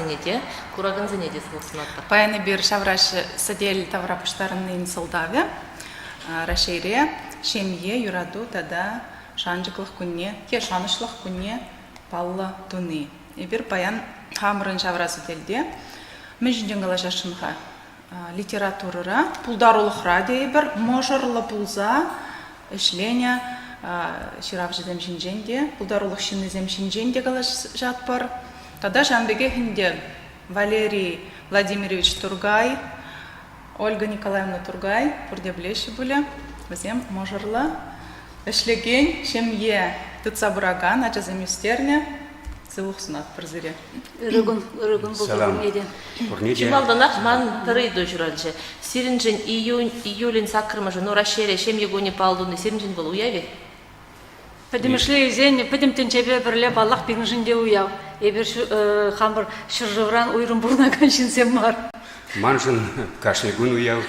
занятие, кураган занятие сылсынатта. Паяны бир шавраш садель таврапыштарынын сылдавы, расшире, шемье, юраду, тада шанжыклых күнне, шанышлых күнне палла туны. И бир паян хамрын шаврасы телде, межден галашашынха литературыра, пулдарулыхра дейбір, можырлы пулза, эшления, ширав жедем шинженде, пулдарулых шинезем шинженде галаш жатпар. Тада жамбеге хинде Валерий Владимирович Тургай, Ольга Николаевна Тургай, пурде блеші бұлі, бізем можырлы, эшлеген, шемье тұтса бұраган, ачазем юстерне, сылық сунат бірзіре. Рыгын бұл неден. Чималданақ ман тырыйды жүралжы. Сиринжен июлин сакрымажы, но расшире, шемье гуни палдуны, сиринжен бұл уяви? Подимшли зен, подим тенчебе бірле баллах бігіншінде уяв. Ебір хамбыр шыржывран уйрым бурнаган шинсем бар. Манжын кашны гун уяв,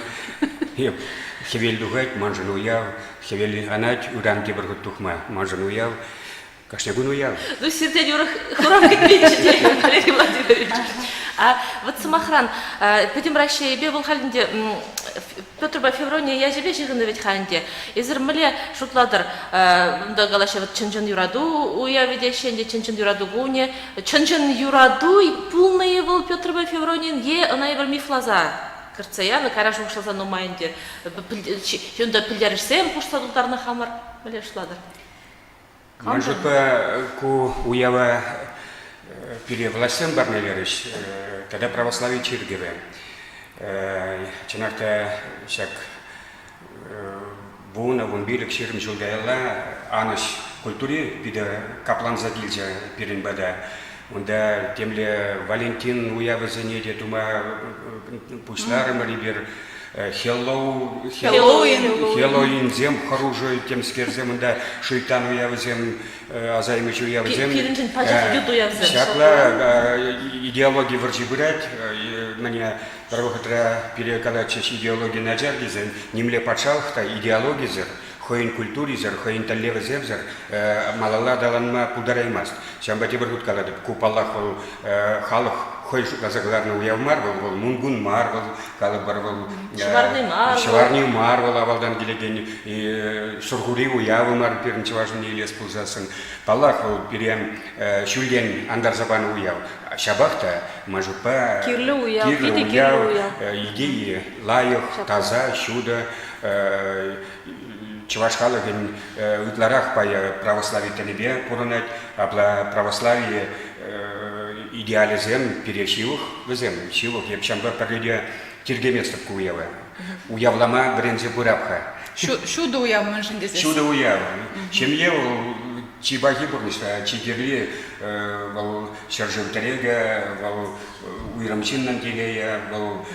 хевел дугать, манжын уяв, хевел анать, уран кебір тухма, манжын уяв, кашны гун уяв. Ну, сиртен юрах хурам кетпейші, Валерий Владимирович. А вот самохран, подим расшире, бе бұл халінде, Петр Феврония я жебе жығыны вет халінде. Езір міле шутладыр, да галаша вот чынжын юраду, уя ведешенде чынжын юраду гуне, чынжын юраду, полные был Петр Февронин, она ебір мифлаза. Кырцая, на карашу ұшылса номайынде, жөнді пілдерішсем пұштадылдарына хамар, міле шутладыр. Манжыпа ку уява перевластен барнелеріш, тогда православие чиргеве. Чынақта шак буына вон билік шерім жылдайла аныш культуре биде каплан задилжа перенбада. Онда темле Валентин уявы занеде тума пушларым рибер Хеллоуин зем хоружой тем скерзем, да шейтан уявы зем азаймыч уявы зем. Шакла идеология варжи брать, мне правохотра перекалать идеология наджарги зем, немле пачалхта идеология зер. Хоин культури зер, хоин таллевы земзер, малала даланма пудараймаст. Шамбати бергут каладып, купаллах халық хой газагларны уявмар был, мунгун марвел, калып барвал, шварный марвел авалдан келеген, шургури уявы мар пернче важный елес пулзасын. Паллах перем шулден андарзабаны уяв. Шабахта мажупа кирлы уяв, идеи лайық, таза, шуда, Чувашхалыгын утларах пая православие телебе поронать, а православие идеализм перешивых везем, шивых, я чамба парледе тиргеместов куява. Уявлама брензе бурабха. Шуда уяв мынжын десес. Шуда уяв. Шемье чибахи бурнышта, чигерли вал шаржевтарега, вал уйрамчиннан телея, вал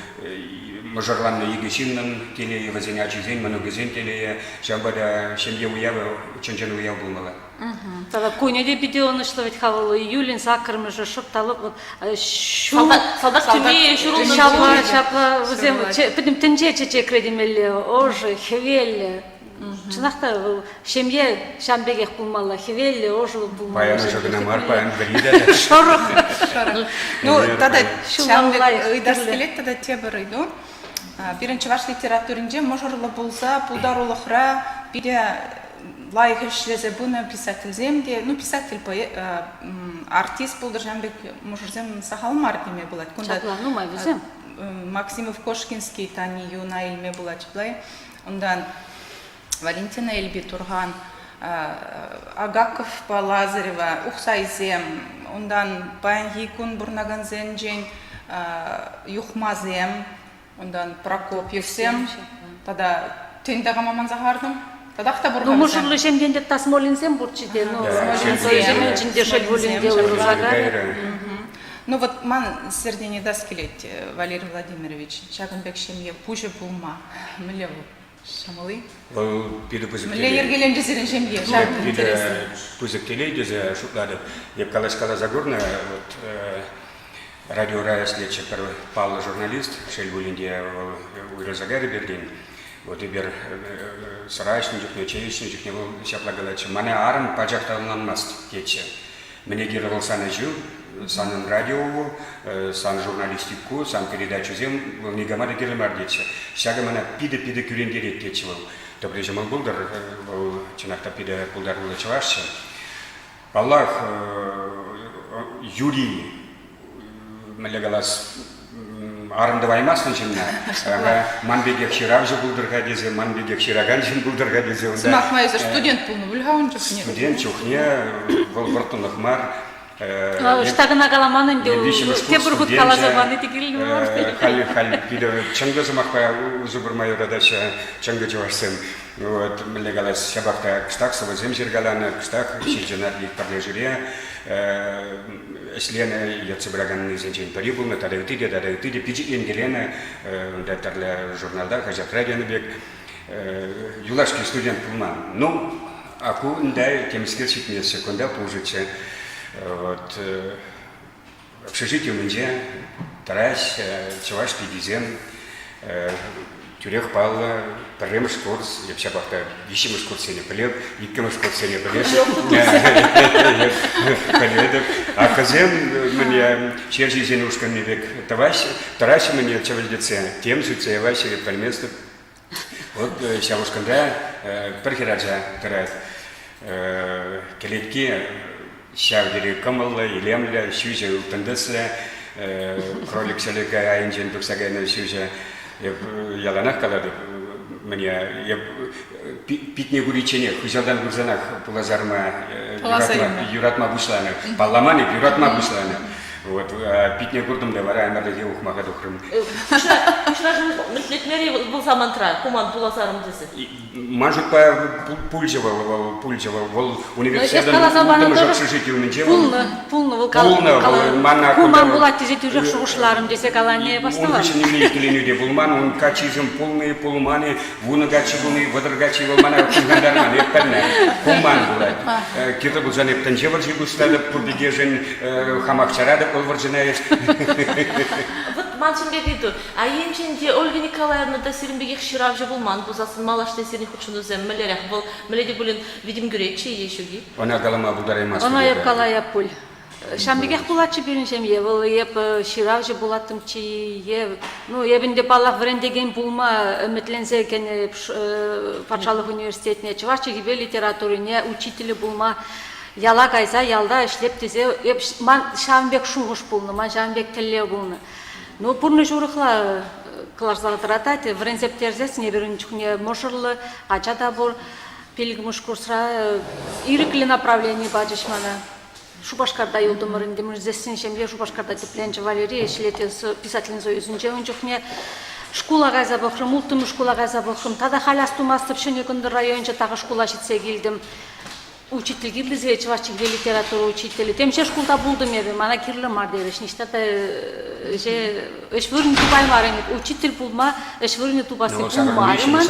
мажорланны егесиннан телея, вазенячий зень, манугезен телея, шамбада шемье уява, чанчан уяв булмала. Тогда кунеде видеоны шловать хавалы июлин сакрым же шопталып вот солдат тюмей шурулды шапла взем подим тенже чече кредимели ожи хевелли чынакта шемье шамбеге булмала хевелли ожи булмала Паян жогына мар паян брида шорох Ну тада шамбек ыйдас келет тада тебір ыйду биринчи ваш литературинже можырлы булса пулдарулыхра биде лайық ішлезе бұны писатель земде, ну писатель, артист болдыр жамбек можырзем сахалмар деме болады. Шаплану май візем? Максимов Кошкинский тани юна илме болады жблай. Ондан Валентина Эльби Турган, Агаков Лазарева, Ухсайзем, ондан Паянхикун Бурнаган Зенджен, Юхмазем, ондан Прокопьевсем, тогда тендага маман захардым. Ну, можырлы жемденде тасмолинсем бурчиде, ну, жемденде шельбулинде урузагар. Ну, вот ман сердение даст келет, Валерий Владимирович, Шагынбек шемье пуже булма, міле шамалы. Міле ергеленде серен шемье, шагын интересно. Пузык телейде за шуклады, еп калаш-кала загурна, радио Рая следчик Павла журналист, шельбулинде урузагаре берден. Вот и бер сарайшничек, нечеечничек, не был шаплагалачы. Мане арм пажақталынан маст кетче. Мне гировался на жил, санын радио, сан журналистику, сан передачу зем, нигамада келемардече. Шага мана пиде күрендерет кетчи бол. Добре жамал булдар, чынакта пиде булдар булы чавашчы. Аллах Юрий Малегалас арындыбаймасын жинна. Манбегек ширав же булдырга дезе, манбегек шираган жин булдырга дезе. Сымақ майызыр студент болны, бүлғауын жүхне. Студент чухне, бұл бұртынық мар. Штагына каламанын те бургут калазаманы тигилин бар. Хал пиде чаңгы зымақпа uzу бір майорадача чаңгы жуашсын. Вот, Малегалас шабақта кыстақсыва земжергаланы, кыстақ шилжанар лик парлежире. Эслена яцыбыраганны зенчен пари булны, тадагытыде, пичиклен келені, дәттарлы журналда, хажат радионы бек, юлашки студент булман. Ну, аку ндай темскер шитмесі, конда пужычы. Вот, общежитие мынже, тараш, чаваш пидизен, тюрех палла, парремыш курс, епша бақта, вишимыш курс сене білеп, иккімыш курс сене білеп. А казен мне чержи зенушка не век тараши мне чавальдеце, тем жуце, ваши пальместы. Вот шавушканда перхираджа тарат. Келетки шавдери камалла, илемля, шюжа утандасля, кролик шалека айнжен дуксагайна шюжа. Яланах калады мне питне гуричене хужадан гурзанах пулазарма юратма бушланы палламаны юратма бушланы вот питне гурдым да вара амардаге ухмага дохрым Ушражын милletмери бұл замантра, куман пулазарым десе. Мажут по пульжева, вол университет Пулны куман булат тизе тюжек шугушларым десе калане басталар. Он очень не киленюде булман, он качизм полные полуманы, вунагачи буны, водоргачи волмана, кумгандарман, еппенне, куман булат. Кирта булзан ептен жеваржи густады, пурдегежен хамакчарады, олваржинае. Вот манчынбек иду, а емченде Ольга Николаевна да сиринбегек ширав же булман, бузасын малашты сирин хучунузем, мэлерях был, мэледи булин видим гүречи ешуги. Она галама будараймас. Она еп калая пуль. Шамбегек булатчы биринчем е, был еп ширав же булаттым чи е, ну ебінде балах врендеген булма үмітленсе екен Патшалық университетіне, чувашчы гибе литературине, учители булма. Яла кайса, ялда ишлеп тезе, ман Шамбек шуғыш булны, ман Шамбек тілле булны. Ну, пурны журықла кларзалы тратать, в ренцептерзес не берін чухне мошырлы, ачада бур, пилгмуш курсра, ирикли направление бачышмана. Шубашкарда юлдым рендемір зесін шемге Шубашкарда тепленчі Валерий, ишлете писательный союзынче өнчухне, школа гайза бақырым, ултым школа гайза бақырым, тада халястумастып шөнекінді районча тағы школа шитсе келдім. Учитель гиблизе, чувашчик литература учители. Темше школда булдым ебе, мана кирлы мардереш. Ништата эшвырны тубай марыны. Учитель булма, эшвырны тубасы булмарыман.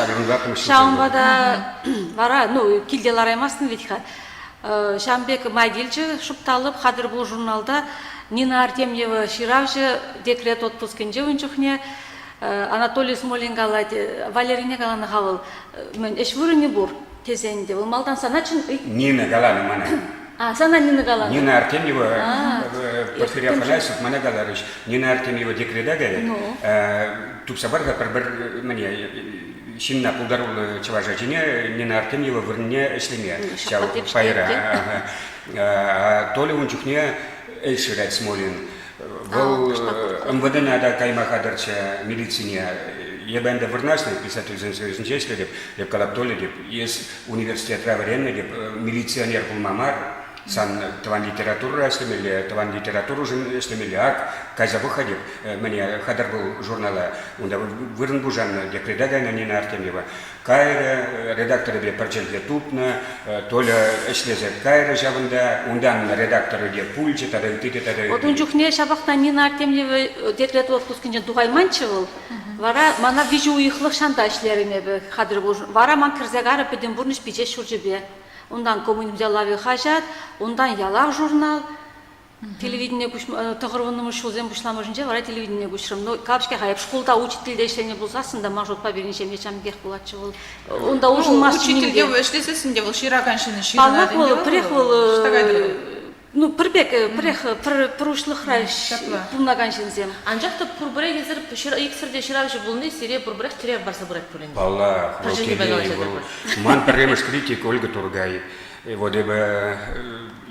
Шаумбада вара, ну, килделар эмасын ведьха. Шамбек майдилчы шупталып, хадыр бұл журналда Нина Артемьева Ширавжы декрет отпускенже өнчухне Анатолий Смолин галайды, Валерине галаны хавыл. Эшвырны бур. Тезенде, бұл малдан сана чын... Нина Галаны мана. Сана Нина Галаны? Нина Артемьева, Порфирия Афанасьев, мана Галарыш. Нина Артемьева декреда гайды. Тупсабарға бір мәне, шинна пулдарулы чаважа жіне, Нина Артемьева вырне эшлеме. Чау пайра. Толі ончухне эльширать Смолин. Бұл МВД да каймахадарча милицине. Я бы анда вырнашный писатель союзный деп, деп калаптолы деп, есть университет раваренный деп, милиционер был мамар, сан таван литературу эстемели, таван литературу уже эстемели, ак кайза выходит, мне хадар был журнала, он да вырн бужан деп редагайна Нина Артемьева, кайра редакторы деп парчентле тупна, толя эшлезе кайра жавында, ундан редакторы деп пульче, тада ютите, тада. Вот он чухне шабахта Нина Артемьева декрет отпускенче дугайманчывыл. Вара мана вижу уйхлық шанда ішлеріне бі қадыр бұл. Вара ман кірзегары педен бұрныш бече шүржібе. Ондан коммунимде лави хажат, ондан ялақ журнал, телевидение тұғырвынымы шулзен бұшламы жынже, вара телевидение бұшырым. Но капшке қайып школда учительде ішлене болсасында мажотпа берінше мечам гех болатшы бол. Онда ұжын масын учительде өшлесесінде бұл ширағаншыны ширағаншыны. Палмақ бол, приех бол ну пирбек прошлых раз пулнаган шинзем. Анжақта пұрбырай кезір ексірде шыравшы бұлны сире пұрбырай тірек барса бұрат пөлін. Аллах, ман премеш критик Ольга Тургай. Вот эбе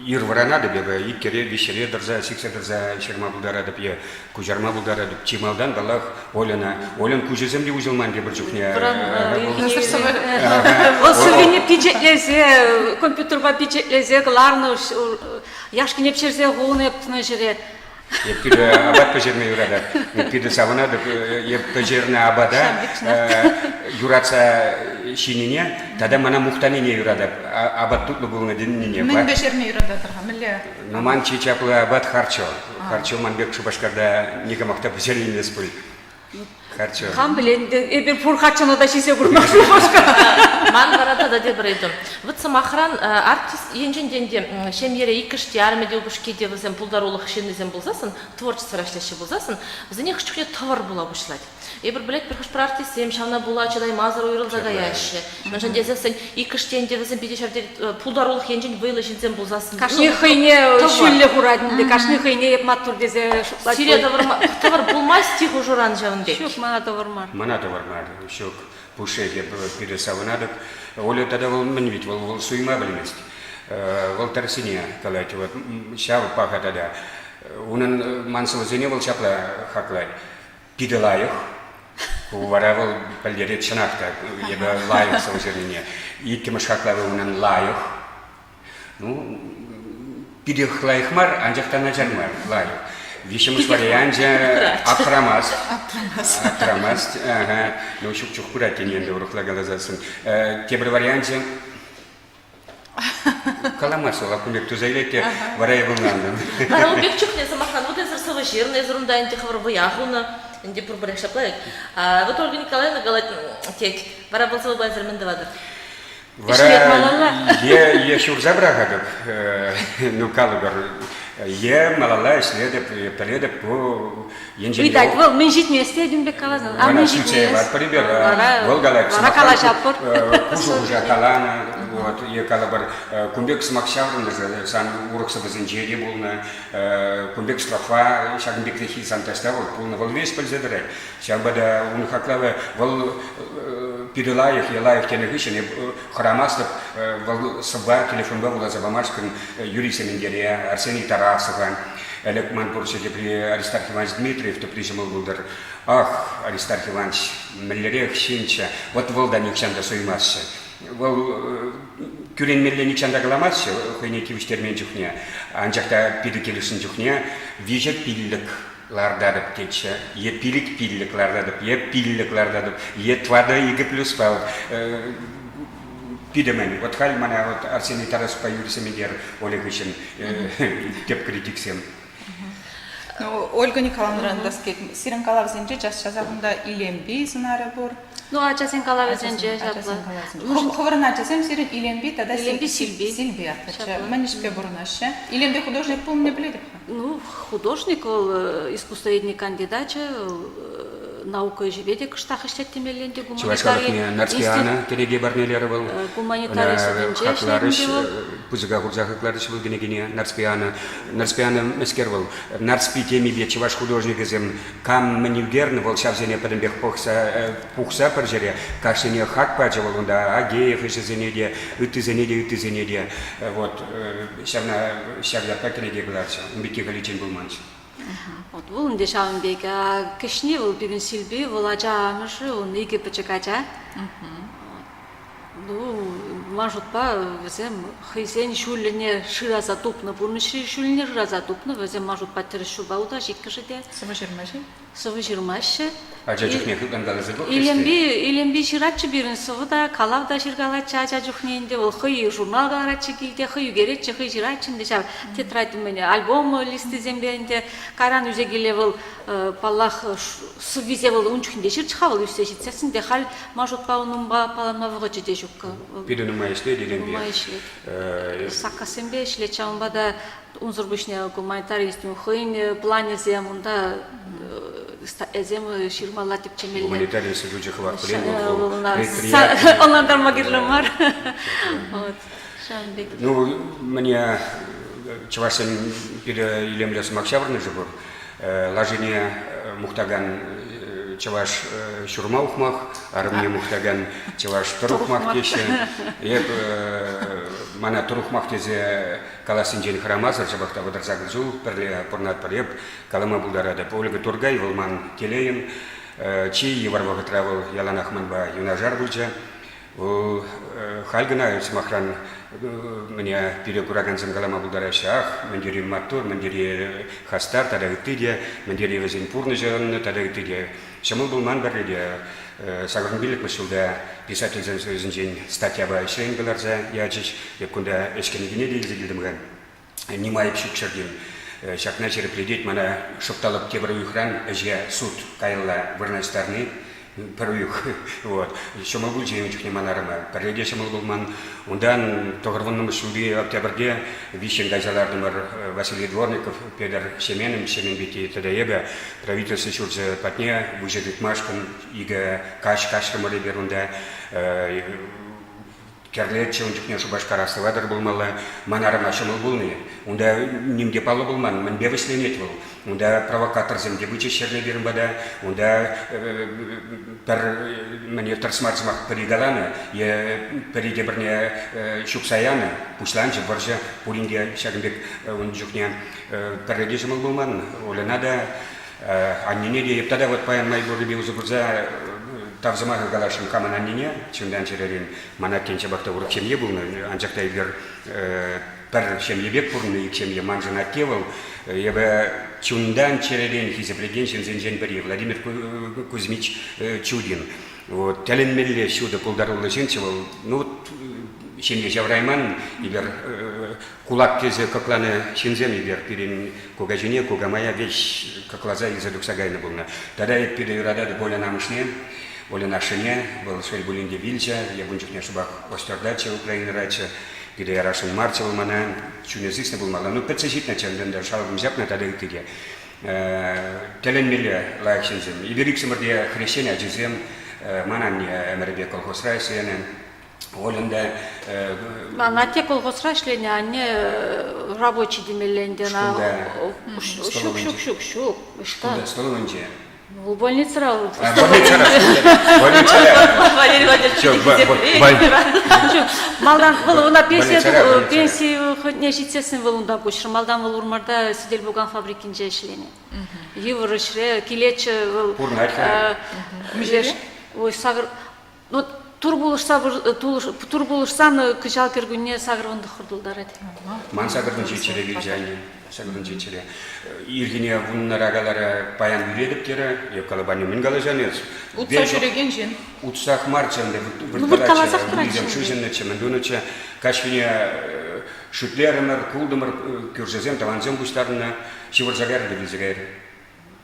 ир варана да бебе икере вишере дырза сиксе дырза шерма булдара да пье кужарма булдара да чималдан балах Олен кужезем де узелман де бір жүхне. Осыгыне пичетлезе, компьютерға пичетлезе, ларны яшкине пішерзе ғуын ептіні жүре. Еппиде абад пожерме юрада. Еппиде савана да пожерне абада юраца шинине, тогда мана мухтанине юрада. Абад тут был на денине. Мен бешерме юрада тұрға, мілі. Но ман чичаплы абад харчо. Харчо ман бек шубашкарда никамахта пожерне спой. Харчо. Хам білен, ебір пұр харчаны да шесе құрмақ шубашка. Ман барада да деп рейдім. Вот самахран артист енжен денде шемере икіште армеде ұбышкеде візем пулдарулық шенізем болзасын, творчество рашлеші болзасын, візіне күштіке товар була бұшлайды. Ебір білет бір құшпыр артистем, шавна була чыдай мазар ойрыл загаяшы. Мәншін дезесін икіштенде візем бедешавде пулдарулық енжен вайлы жінзем болзасын. Кашны хыйне шүлі құрадынды, кашны хыйне еп маттур дезе шуплать. Сирия товар булмай стих ұжыран жауынде. Шук мана товар мар. Мана товар мар, шук. Пушеге пересаванадок, Оля тогда вол менвить, вол суйма блинность, вол торсине, калайте, вот ща паха тогда, унан мансовозине вол чапла хаклай, пиделаях, уваравал пальдерет шанахта, еба лаях совозине, и кемаш хаклай унан лаях, ну пидехлаях мар, анжахта начальмар лаях. Вишемуш варианте Акрамас, ну чук куратин енді урухла галазасын. Тебір варианте Каламас ола кумек тузайлете варай вылнанды. Барау бек чухне самахан, вот эзір савы жирны, эзір унда энти хавар ваяхуна, энти пұрбырек шаплайк. Вот Ольга Николаевна галат тек, вара болса вы байзір міндавадыр. Вара е шурзабрагадык, ну калугар. Е малала исследует, поледок по енженеру. Видать, вол, мы жить вместе, один бек калазан. А мы жить вместе. Например, волгалак, кужу уже калана, вот, е калабар, кумбек смакшаврын, сан уроксабы зенжере булна, кумбек страфа, шагнбек лехи сан таставал, полна волвес пользедырай. Шагбада унхаклава, вол пирилаев, елаев тенегышен, храмастып, вол саба, телефонба була забамашкан, Юрий Семендерия, Арсений Тарасова, Олег Манпурчик, Аристарх Иванович Дмитриев, то прижимал булдар. Ах, Аристарх Иванович, Меллерех, Шинча, вот волда никчанда суймасся. Вол кюрен мелле никчанда галамасся, хойнеки уштермен чухня, анжакта пидыкелишин чухня, вижа пиллик. Лардадып кетші, е пилік лардадып, е пиллік лардадып, е твада игі плюс пал. Пидемен, вот халь мана вот Арсений Тарасов по Юрий Семендер, Олег Ищен, теп критиксем. Ну, Ольга Николаевна даске, сирен калав зенже, час жазағында иленби зынары бұр. Ну, ачасын калав зенже жапла. Ховарына ачасем сирен иленби, тогда Иленби Сильби. Сильби атача. Манишпе бұрынашы. Иленби художник пол не біледі. Ну, художник, ол искусствоведный кандидат, наука живеде кыштах иштеттемеленде гуманитарий Нарспиана тереге барнелері был. Гуманитарий студенче Хакларыш, пузыга хурза хакларыш был генегене Нарспиана мескер был. Нарспи теми бе чеваш художник изем кам манивгерны был шавзене падембех пухса паржере, кашене хак паджевал, онда Агеев еще зенеде, ыты зенеде. Вот, шавна пакенеде гларча, умбеки галичен был манч. Вот, вол инде шавынбек, кишни вол бүгін Сильби, вол ажамышы, он иге пачакача. Ну, мажутпа, візем, хызен шуліне шыраза тупны, бұны шуліне шыраза тупны, візем мажутпа тірі шуба ұда, жеккішіде. Сывы жирмашы. Ажа жүхне күлген қалызы бұл Иленби жиратчы бірін сывы да, қалав да жиргалатчы ажа жүхнеінде, ол хый журнал қаларатчы кейде, хый үгеретчі, хый жиратчынды жав. Тетрайтын мені альбом листі земберінде, қаран үзегіле бұл паллах сывизе бұл ұнчықінде жир чықавыл үсте жетсесінде, хал мажутпа ұнымба паламавығы жеде жүккі. Пидінің майышле деленбе. Майышле. Саққасембе ішле чауынба да унзырбышне гуманитаристің хыйын плане земында Ezem şirmalla tipçemeli. Гуманитарий сидучий хват плен. Onlardan magirlim var. Ну, мне чавашын пире илемлесім Октябрьны жыбыр, лажыне мұқтаган чаваш шурма ухмах, арымне мұқтаган чаваш тұрухмах кеші. Еп мана тұрухмах тезе каласын жен храмазыр, жабақта выдырзагы жыл, пірле пұрнат бір еп, калама бұлдарады. Олығы тұргай, вылман келейін, чи еварвағы травыл яланахманба юнажар бұлжа. Хальгына смахран мне перекураганцем галама бударашах, мандири матур, мандири хастар, тогда гтыдия, мандири вазинпурны жан, тогда гтыдия. Шамыл был ман барлиде, сагрын билик мышылда писательзен сөзін жен статья ба шейн галарза, ячич, епкунда эшкенегіне де изегілдімген. Немайып шукшардим. Шакна черепледет мана шопталып кебір уйхран, әже суд кайылла вырнайстарны, Паруюх, вот. Еще могу делать не манарма. Параллельно еще могу ман. Ундан тогорванном суде октябрьде вещен газалардымар Василий Дворников, Петр Семенович, Семенбити Тадаеба, правительство чурзе патне, выжидит машкан, ига кашрамали берунда. Керлет чончикне шубашкарасы вадар булмалы, манарма шамыл булны. Унда нимде палы булман, мен бевесленет был. Унда провокатор земде вычищерне бермбада, унда пер мне тарсмарзмах перегаланы, я передебрне шуксаяны, пусланче варжа пулинге шагбек он жукне переде шамыл булман. Оля надо аннене тогда вот паян май бурби узубурза Тавзамага галашын каман аннене, чундан черерин манаккен чабакта уруп семье булны, анчакта егер пер семье бек бурны, ик семье манжын аттевал, ебе чундан черерин хизеплеген шензен бери, Владимир Кузьмич Чудин. Вот, теленмелле сюда пулдарулы женчевал, ну вот, семье Жаврайман, егер кулак тезе кокланы шензен егер перен кога жене, кога моя вещь, коклаза из-за дуксагайна булна. Тогда я перерадады более намышне, Оля нашине, был шель булинде вильча, я бунчук не шубах остардача Украины рача, где я рашен марчевал мана, чуне зисне был мало, ну пецежитна чанден да шалгум зяпна тогда гтыге. Теленмеле лайкшензем, и бериксимерде хрещение аджизем, манан эмербе колхоз райсене, Олында Манате колхоз райшлене, а не рабочий демеленде на шук. Что? Столовынче. В больнице рал. Больница. Валерий Владимирович, Малдан был на пенсии не житесен был унда кушер. Малдан был урмарда сидел буган фабрикинже эшлене. Евро шре килече был. Пурнайха. Ой сагыр. Ну тур булышсан кыжал кергүнне сагырвынды хурдулдар эди. Ман сагырдын жечере вилжани. Сагырдын жечере. Иргине вуннар агалары паян үйредіп кері, епкалабаню мен галажанец. Утса жүреген жен. Утсах марчанды, вырткаласах вырткалача, шуженнече, мендунече, кашвине шутлерымыр, кулдымыр, күржезем, таванзем бұштарына, шивырзагары вилзагары.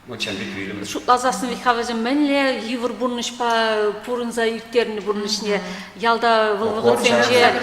Вот чандик вилім. Шутлазасын вихавазым мәнле, евр бурнышпа, пурынза иртерні бурнышне, ялда вылвығынсенже,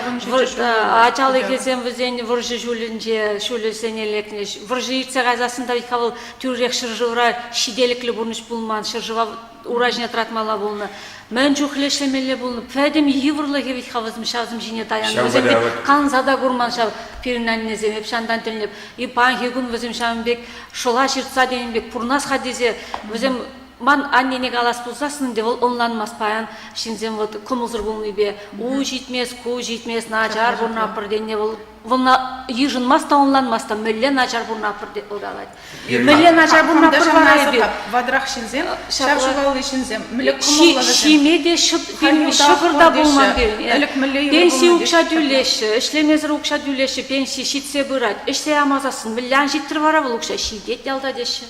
ачалы кезен візен выржы жүлінже, шулі сенелекне, выржы иртсе ғазасында вихавыл түррек шыржывра шиделіклі бурныш булман, шыржыва уражне тратмала булны. Мен жүхлешемеле булны, пәдем еврлы кевит хавазым шавзым жине таяны. Өзім қан зада көрман шав перінен незем, еп шандан тілінеп. И панхи күн өзім шавынбек, шола шыртса денінбек, пурнас хадезе, өзім ман аннене галас пулсасын де ол онланмас паян, шинзем вот кумылзыр булны бе, у житмес, ку житмес, начар бурна пырденне бол. Вона ежин маста онланмаста, мөлле начар бурна пырде одалайды. Мөлле начар бурна пырварай бе. Вадрах шинзем, шапшывалы шинзем, мөлек кумылла везем. Шимеде шықырда болман бе. Пенсия укша дүлеші, ішлемезір укша дүлеші, пенсия шитсе бұрад. Ішсе амазасын, мөллян життір вара бұл укша, шидет ялда деші.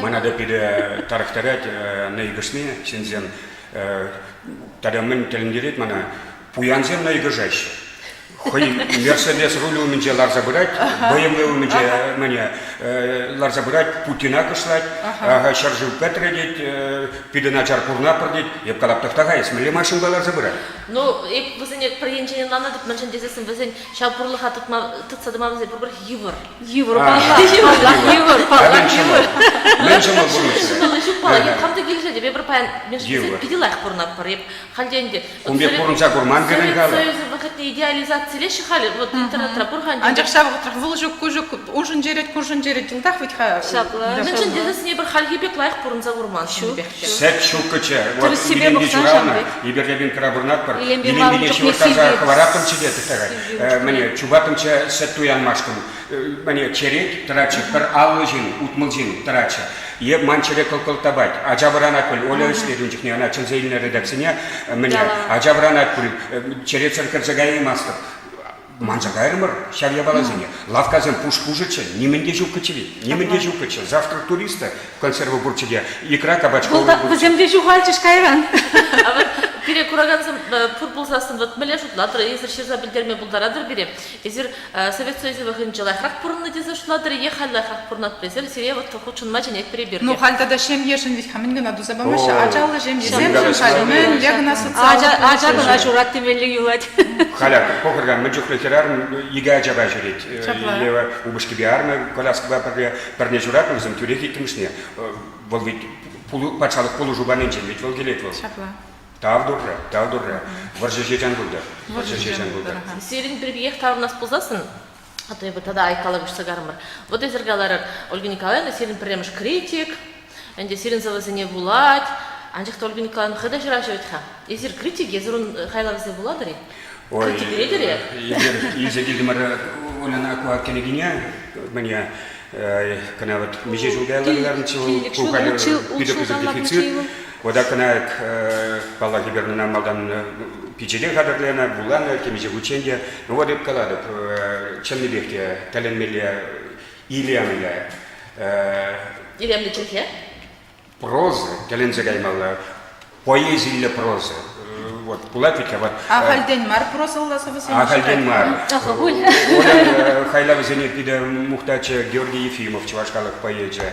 Манада пиде тарихтарат наигышны, шинзем, тада мен тіліндерет, мана пуянзем наигышайшы. Хой Мерседес рулю менже лар забирать, БМВ менже мене лар забирать, Путина кышлать, шаржу петредить, пидена чарпурна продить, еп калаптахтага, смели машин лар забирать. Ну, и вызене приенчение лана тут меншен дезесен вызен шапурлыха тутсадыма вызен бурбар евр. Евр, палла, евр. Меншен ол бурнысы. Мала, еп хамды келже деп, бір паян, мен Дива. пиделайық бұрнап бар, еп халденде. Кумбек бұрынса бұрман берен Совет қалы. Союзы вақытны идеализациялеші халі, вот интернетра бұрған. Анжақ шабығы вұлжық, көжік, ұжын жерет, күржін жерет жылдақ витха. Шапла. Мен үшін дезесіне бір халгебек лайық бұрынса бұрман. Сәт шуккача, вот Түрі себе Еленде бұқсан Журавна, шамбек. Иберлебин Карабурнат бар, Еленбе Еленбене мағын жоқ не чевартаза сүйбек. хваратым чедеті тағай. Міне, чубатымча сәттуян машкым. Міне, черек, тарача, бір аллы жин, утмыл жин, тарача. Еп манчере кылкылтабать, ажабыранат пүл, оля иследунчикне, ана чынзейіліне редакцияне, міне, ажабыранат пүл, черецер кірзагайы мастыр. Манжагайрмыр, шавья балазине. Лавказен пуш-пужиче, неменде жукачеви, неменде жукаче. Завтра туриста в консерву бурчеге, икра кабачковый бурчеге. Земде жуғалчыш кайран. А вот пере кураганцам футболсасын вот меле шутладыр, езір шерза білдерме бұлдарадыр бере. Езір Совет Союзы вахынчы лайхрак пұрынны дезе шутладыр, ехал лайхрак пұрынат презер, серия вот хучын мачын ек переберге. Ну, хальта да шем ешін вит хамин гына дузабамашы, О, ажалы жем езем шамгалы жем халмен, легна социалды. Ажабын ажурат темелі юлать. Халяк, похорган, мүджіқлі керарм, ига ажаба жүрет. Ева убышки биармы, коляскіба парне журатым, зым түрек еттімішне. Бол вит пачалық полу жубанын жен, вит вол келет вол. Шапла. Тавдурра. Варжы жежан бұлды. Серин бір ех тағы нас бұлзасын, а то я бы тогда айкала бұшса гармыр. Вот езіргалары Ольга Николаевна, серин премеш критик, әнде серин завазыне булать, анжақта Ольга Николаевна хыда жыра жөйтха. Езір критик, езір он хайлавызе буладыр. Критик бередер я? Езі келдімір олана акуат кенегіне, мне кана вот меже жылгайларыларын чыл, дефицит. Вода канаек пала гибернана малдан пичеде хадарлена булана кемеже ученде. Ну вот это калады ченнебекте таленмеле илиамеле. Илиамле чехе? Проза талензагаймала поэзия проза. Вот пулатика вот. Ахальден мар прозалласа высыне. Ахальден мар. Ахагуль. Оля хайлавы зенит пиде мухтача Георгий Ефимов чувашкалык поэзия.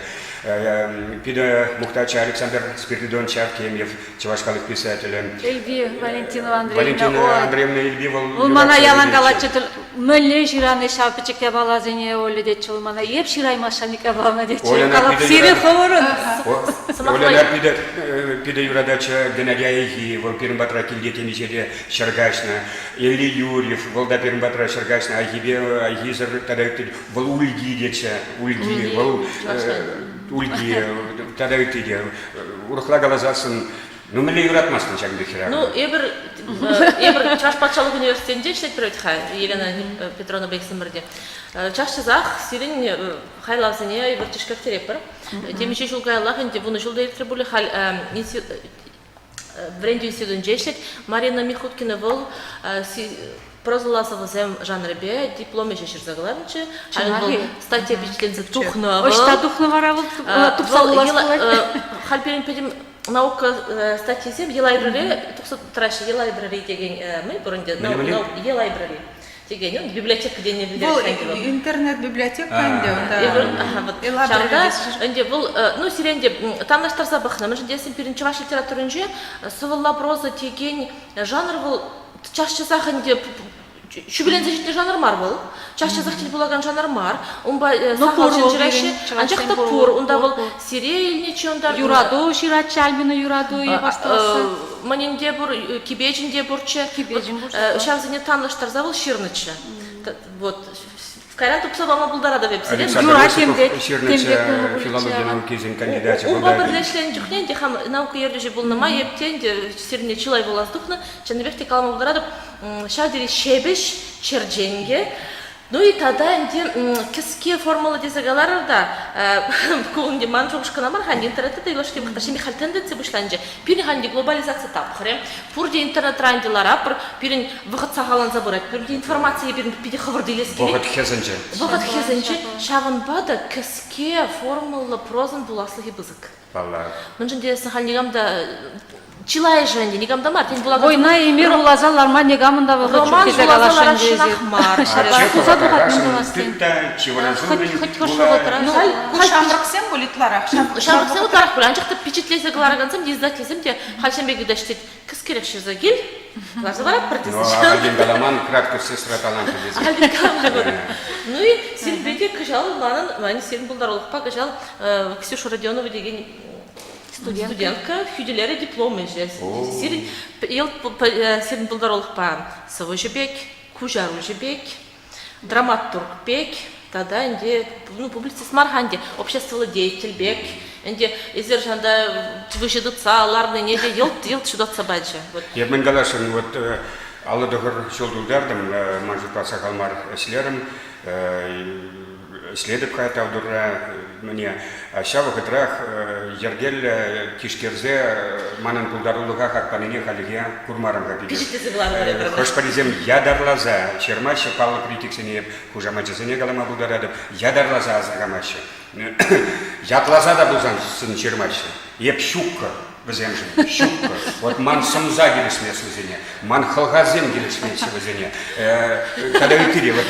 Пиде мухтача Александр Спиридонович Артемьев, чувашкалык писатель. Эльби Валентина Валентина Андреевна Эльби Ул мана ялангалачы мөлле жираны шапычык балазыне оле дечи ул мана еп ширай машаника бална дечи. Калап сири ховорун. Оля пиде юрадача Геннадий Айги, вол Пермбатра килдете мижеде Шаргашна, Элли Юрьев, вол да Пермбатра Шаргашна, Айгизер тадайтыр, вол Ульги дече, Ульги, вол Ульги, тадайтыр, урхла галазасын. Ну, мы юратмасын чагды хера. Ну, ебір Чаш патшалық университетінде ішлет бір өтіға, Елена Петровна Бексімірде. Чаш чызақ, сирин хайлавзыне ебір чешкер тереп бір. Темеше жылғайлақ, енді бұны жылда елтірі бұлі бренді институтын жешлет. Марина Михуткина бұл прозаласығы зәм жанрыбе, дипломе жешір загаларынчы. Бұл статья печлензі тухна бұл. Ошта тухна вара бұл, тупсалылас бұл. Халперин педим наука статьясем e-library, тұқсат тұрашы e-library деген мы бұрынде, e-library деген, библиотека дені библиотека. Бұл интернет-библиотека әнде. Шағда, бұл, ну, сиренде, тамнаштарса бақына, мен жіндесім перінші ваш литературынже, сывылла проза деген жанр бұл, чашчы сақынде, шүбілен зәжетті жанр мар бұл, чашчы зақтел бұлаган жанр мар, онба сақал жінжірәші, анжақта пұр, онда бұл сирей нече, онда... Юраду, ширатчы альбіні юраду, ебастасы. Маненде бұр, кибежінде бұрчы, шағзіне танлыштар завыл ширнычы. Вот, в кайран тұпса бама бұлдарада веб сирен. Александр Ширнычы, филология науки зен кандидаты. Оба бірлешлен жүхнен, дехам наука ерлежі бұлнама, ептен, сирне чылай болаздықны, чаныбекте калама бұлдарады, шағдері шебеш, чердженге. Ну и тогда кіске формулы дезагалар да, көңінде ман жоғышқына бар, ханди интернетті да илашке бұқта, шеме хал тенденция бұшланже, пирин ханди глобализация тапқыры, пұрде интернет рандилара, пирин вғыт сағалан забырат, пирде информация пирин пиде қывырды елес керек. Вғыт хезінже. Вғыт хезінже, шағын бада кіске формулы прозын бұласлығы бұзық. Мұн жындесін хал негамда Чилай женде, негамда мар, тен булаган... Ойна емер улазалар ма негамында бұғы чүркеде галашын жезет. Роман Хоть қошыл отыра. Ну, шамрықсен болитларақ. Шамрықсен отырақ бұл, анжақты печетлесе ғыларағансам, дездатесім де, халшенбегі дәштет кіс керек шырза кел, ларзы барап бір Ну, Альбин Галаман кратко сестра таланты дезет. Альбин Галаман көрді. Ну и сен беде күжал, маны сен бұлдар олықпа күжал Ксюша Родионова деген Студентка, хюделері дипломы же. Сирин бұлдаролық баған. Сывы жібек, кужару жібек, драматург бек, тогда инде публицист марханде, общественный деятель бек, инде изер жанда выжидутся, аларны неде елт шудатса бәлже. Я мен галашын вот алыдығыр жолдулдардым, манжутпа сақалмар әсілерім, следып қайта аудырра мне шавы қытрах ергел кишкерзе манын пулдарулыға хақпаныне халиге курмарымға бейдер. Хош паризем ядарлаза, чермашы палы критиксіне хужамачысыне қалама бұлдарадып, ядарлаза азырғамашы. Ятлаза да бұлзан сын чермашы, еп щукка. Щукка. Вот ман самза келешмес өзіне, ман халғазем келешмес өзіне. Когда үтіре, вот...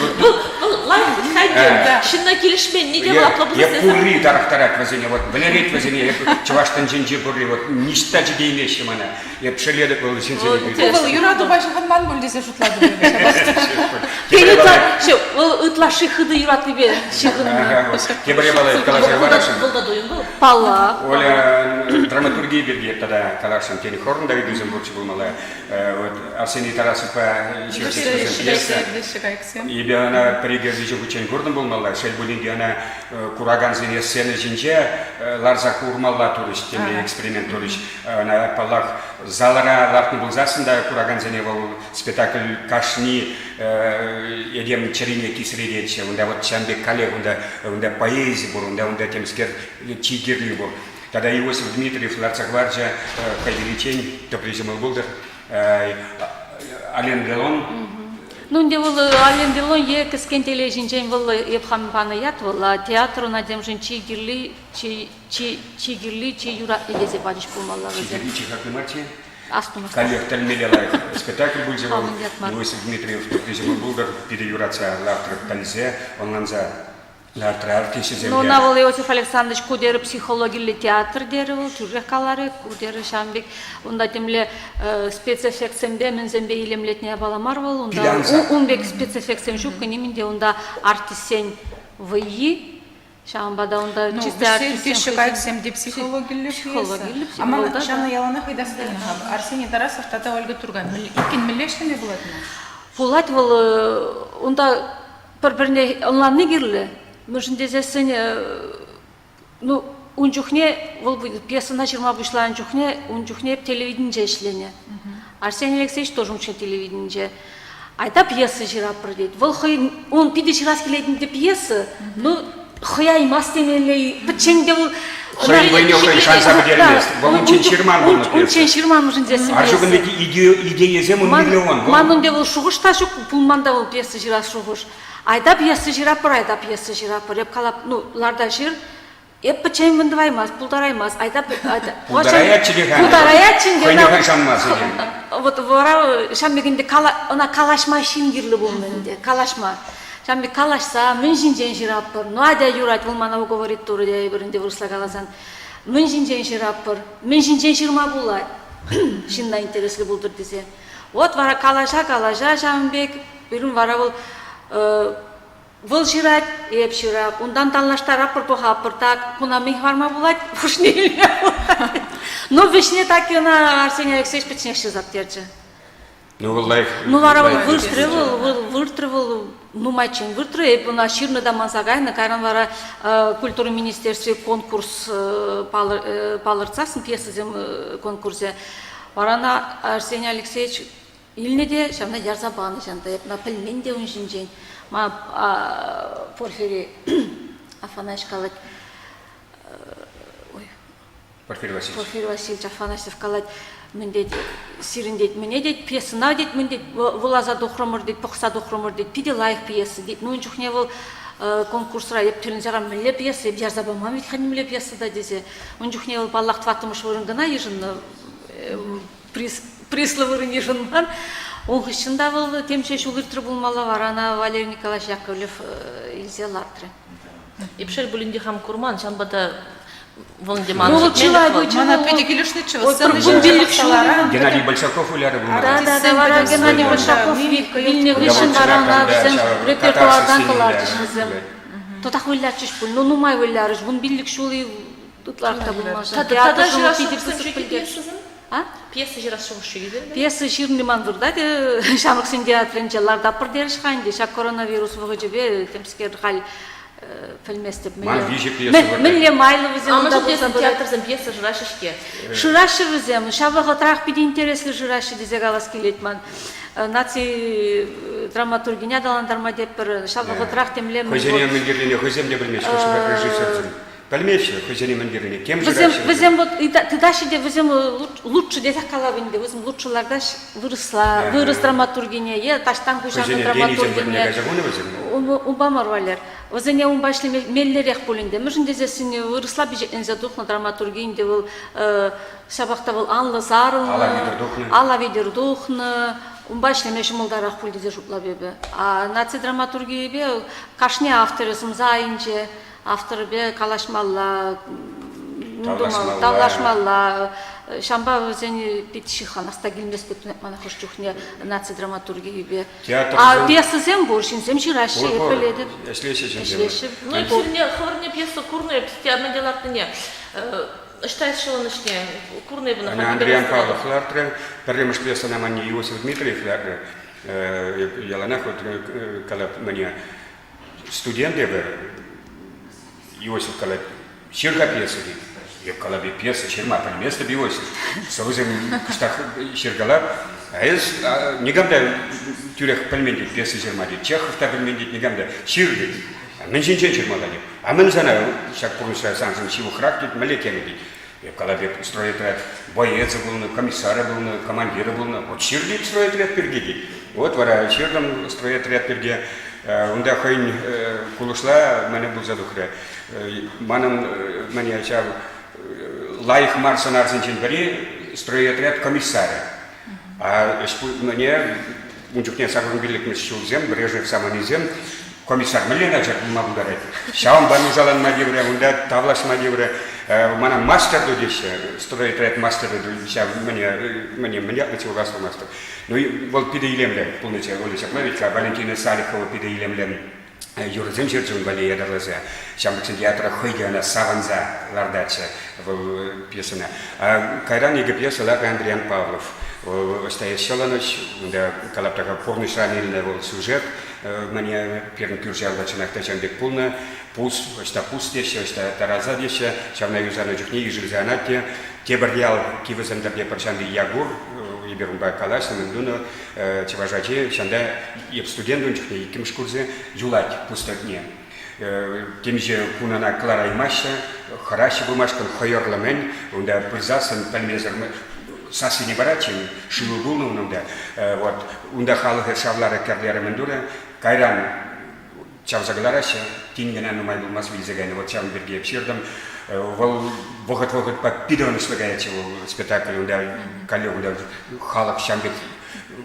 Лайк, хайден, шынна келешмен, неде лапла бұлыз еп пурри тарақтарат өзіне, вот білерет өзіне, еп чываштан женже пурри, вот ништа жеде емеші мана. Еп шеледі бұл сенсені бүйді. Бұл юраду башыған ман бұл десе жұтлады. Ол ұтла шихыды юраты бе, шихыны. Кебіре бала калажай барашын. Бұл да дойын бұл. Палла. Оля драматургия берге тогда калашын тени хорында видузем бурчу булмала. Вот Арсений Тарасов еще пьеса. И бе ана перегезиче учен гордым булмала. Шел булинге ана кураган зене сцены жинче ларза курмалла турыш теме эксперимент турыш. Ана паллах залара лартны булзасында кураган зене был спектакль кашни едем черине кисредече. Унда вот Чамбек Кале унда поэзия бур, унда темскер чигерли бур. Тогда Иосиф Дмитриев, Ларцахварджа, Кайдеричень, Топризимал Булдер, Ален Делон. Ну, где был Ален Делон, я кискен тележинчен был Епхам Панаят, был театр, на тем же чигерли, чи юра и дезе падиш пулмалла. Чигерли, как Астумас. Калер Тальмелелай, спектакль был живой. Иосиф Дмитриев, Топризимал Булдер, Пидеюраца, Лартер Тальзе, Онланза. Ну, навал Иосиф Александрович кудері психологиялы театр дері ол, жүрек қалары, кудері Шамбек. Онда темле спецэффектсембе, мензембе илемлетіне баламар бол. Онбек спецэффектсем жүк, көнеменде онда артисен вайи. Шамбада онда чисті артисен. Шикайксемде психологиялы пьеса. Ама жаны ялана хайдастырын. Арсений Тарасов, тата Ольга Турган. Икен милештеме болатына? Пулат бол, онда бір-біріне онланны керлі. Мүжіндезесін, ну, унчухне, ол пьесана 20 бұшлан чухне, унчухне телевиденже ішлене. Арсений Алексеевич тоже унчухне телевиденже. Айта пьеса жирап бірдейді. Ол он пидеш раз келетінде пьеса, ну, хыяй мастемелей, пітченде ол... Хыяй войне хыяй шанса бідермес. Ол унчен ширман болны пьеса. Унчен ширман мүжіндесін пьеса. Аршуғын идея земін миллион. Манунде ол шуғышта жүк, пулманда ол пьеса жирас шуғыш. Айда пьеса жирапыр, еп қалап, ну, ларда жир, еп пічен міндіваймаз, пұлдараймаз, айда... Пұлдараятчын, қойнеған шанмаз екен. Вот, вара, шамбегінде калашма шин керлі бұл менде, калашма. Шамбег калашса, мін жинжен жирапыр, ну, айда юрайт, бұл мана уговорит туры, дей бірінде вырсла каласан. Мін жинжен жирапыр, мін жинжен жирма бұлай. Шинна интереслі бұлдыр десе. Вот, вара калаша, шамбег, бірін вара бұл... Выл жирать, еп жирап, ондан талнаштар апыр-пұға так, куна михварма булать, пушне илме булать. Но вишне так и на Арсений Алексеевич печнеші заптерчі. Ну, вылайх... Ну, вара выртрывал, ну, майчин выртры, еп уна ширны да мансагайны, кайран вара культуры министерстве конкурс палырцасын, пьесызем конкурсе. Варана Арсений Алексеевич илнеде, шамна ярзабаны жанда, еп на пілменде унжинжен. Ма Порфирий Афанасьевич қалад, Порфирий Васильевич Афанасьев қалад, мен дейді, сирін дейді, мене дейді, пьесына дейді, мен дейді, вылаза дұқрымыр дейді, пұқса дұқрымыр дейді, пиде лайық пьесы дейді, ну, жүхне бұл конкурсыра, еп түрін жағам мілі пьесы, еп ярзабама ветхани мілі пьесы да десе, он жүхне бұл баллақ тватымыш вырыңгына ежінна, присловырын ежінман, он хыщында был темчеш улыртыр булмала варана Валерий Николаевич Яковлев илзе лартры. Ипшел булинди хам курман, шамбада волндеман. Ну, Мана педикилюшны чего? Геннадий Большаков уляры был. Да, вара Геннадий Большаков вильне вишен варана бізден репертуардан кылар тишнізім. Тотақ выллар чеш бұл, ну май вылларыш, бұн биллік шулы тутларда булмажа. Тогда жирашып пьесасын? А? Пьеса жирашып шугиде. Пьеса жирный мандурда де Шамыксын театрынчалар дапыр деришхан де шак коронавирус вогыжебе темскер хал фильместеп Ман вижу пьесу. Милле майлы А визем может пьеса театрзен пьеса жирашышке? Жираши визем, шавага трах пиди интересли жираши дизе галас келетман. Наци драматургиня даландарма деп бір шавага трах темлем. Хозяйне мендерлине, хозяйне білмеш, көшібек режиссерден. Пальмечи, хозяйне мендерлине. Кем жираши? Визем вот ты даши де визем лучше де такалавинде, визем лучшыларда вырос драматургиня, е таштан кушанды драматургиня. Убамар валер. Вазене умбашли меллерек булинде. Мыжын дезесini выросла бижетензе духна драматургиінде был шабақта был анлы сарылны, ала видер духны, умбашли мешмылдарак пул дезе жупла бебе. А наци драматургия бе кашне авторы сымзайынче, авторы бе калашмалла, тавлашмалла, шамба вазене питшихан, астагилмес бетунет мана хошчухне наци драматургия бе. А пьеса зем борщин, зем жираши епеледет. Ну и хворне пьеса курная, псти одна делат не. Считается, что он начне курные бы находили. Андриан Павлов лартре, первым пьеса на мане Иосиф Дмитриев лартре. Я ланахот, когда мне студенты Иосиф когда щерга пьеса я когда бы пьеса щерма по месту Иосиф. Совсем что щергала. А есть не гамда тюрех пельмени пьесы щермади. Чехов так пельмени не гамда щерги. Меньшинчен щермади. А мы знаем, как поручая санкцию чего характер маленький. Я когда бы строит боец был, комиссар был, командир был, вот щерги строит ряд пергиди. Вот вора щергам строит ряд перги. Унда хайн кулушла, мене был задухре. Манам мене чав лайх марса нарзинчен бери строит ряд комиссара. А мне мунчукне сагрун билик мешчул зем, брежев саманизем. Комиссар Милена же мабударет. Шаун банузалан мадивре, унда тавлаш мадивре. Мана мастер дудище, строит ряд мастер дудище. Мне начал раз мастер. Ну и вот пидеилемле, полностью Оля Чапловича, Валентина Салихова пидеилемле. Юрзем черчун валия дарлазе. Шамбаксин театра Хойгена Саванза лардача в пьесена. А кайран ега пьеса лага Андриан Павлов. Стоит Щеланыч, да калаптага порный шранильный был сюжет. Мне первым кюржал начинать тачандек полно. Пус, что пустеще, что тараза деще. Шавна юзана жухни и жильзанатте. Тебардял кивызем дабде парчанды Ягур. Иберумба калаш, намендуно, чеважачи, шанда еб студентун жухни иким шкурзе юлать пустотне. Тем же кунана Клара и Маша, хараши бумажкан хойорламен, унда призасан пальмезер саси не барачим, шилу булну унда, вот унда халхе шавлара карлера мендура, кайран чавзаглараша, тингена нумай был масвизагайна, вот чам бергеб ширдам, вохот по пидон слагаете спектакль, унда калю унда халак шамбек.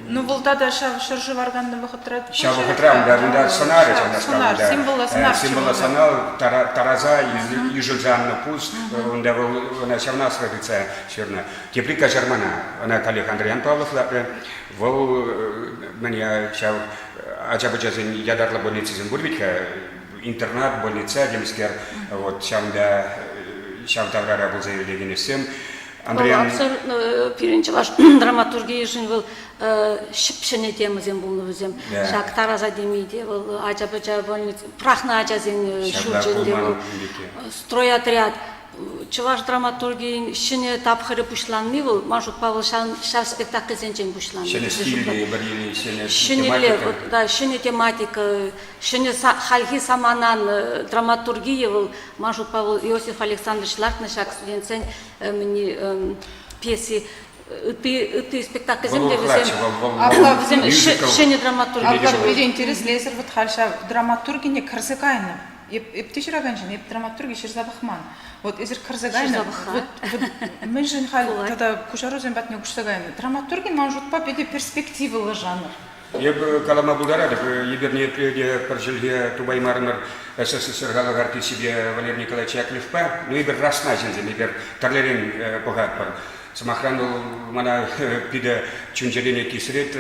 Ну, волтада шаржи варганды вахотрат. Шав вахотрам, да, унда сонары, сонар, символа сонар. Символа сонар, тараза, и жильзанна пуст, унда она шавна срадица ширна. Теплика Жермана, она коллег Андриан Павлов, вол меня шав Аджабаджазин ядарла больница Зимбурвика, интернат, больница, демскер, вот шавда таврара был заявление всем. Андриан пиринчи ваш драматургия жин был шипшене темызем был өзем. Шак тараза демейде был Аджабаджа больница, прахна Аджазин шуржинде был стройотряд. Чуваш драматургии шине тапхары пушланны был, Мажут Павел шав спектакль зенчен пушланны. Шине стиль, барили, шине тематика. Да, шине тематика, шине хальхи саманан драматургия был, Мажут Павел Иосиф Александрович Лартны шак студентсен мне пьесы. Ты спектакль земле взем, шине драматургия. Абла биде интерес лезер вот хальша драматургия не красикайна. Птичраганжин, драматургия ширзабахман. Вот из Карзагайна, вот мы же тогда кушарозем батне куштагайна. Драматургия может победить перспективы жанр. Я бы калама бударадов, ебернее прежде прожили Тубаймармар СССР галагарти себе Валерий Николаевич Яковлев-Па, ну ибер раснажен, ибер тарлерин погадпар. Самохрану мана пиде чунжелене кисрет,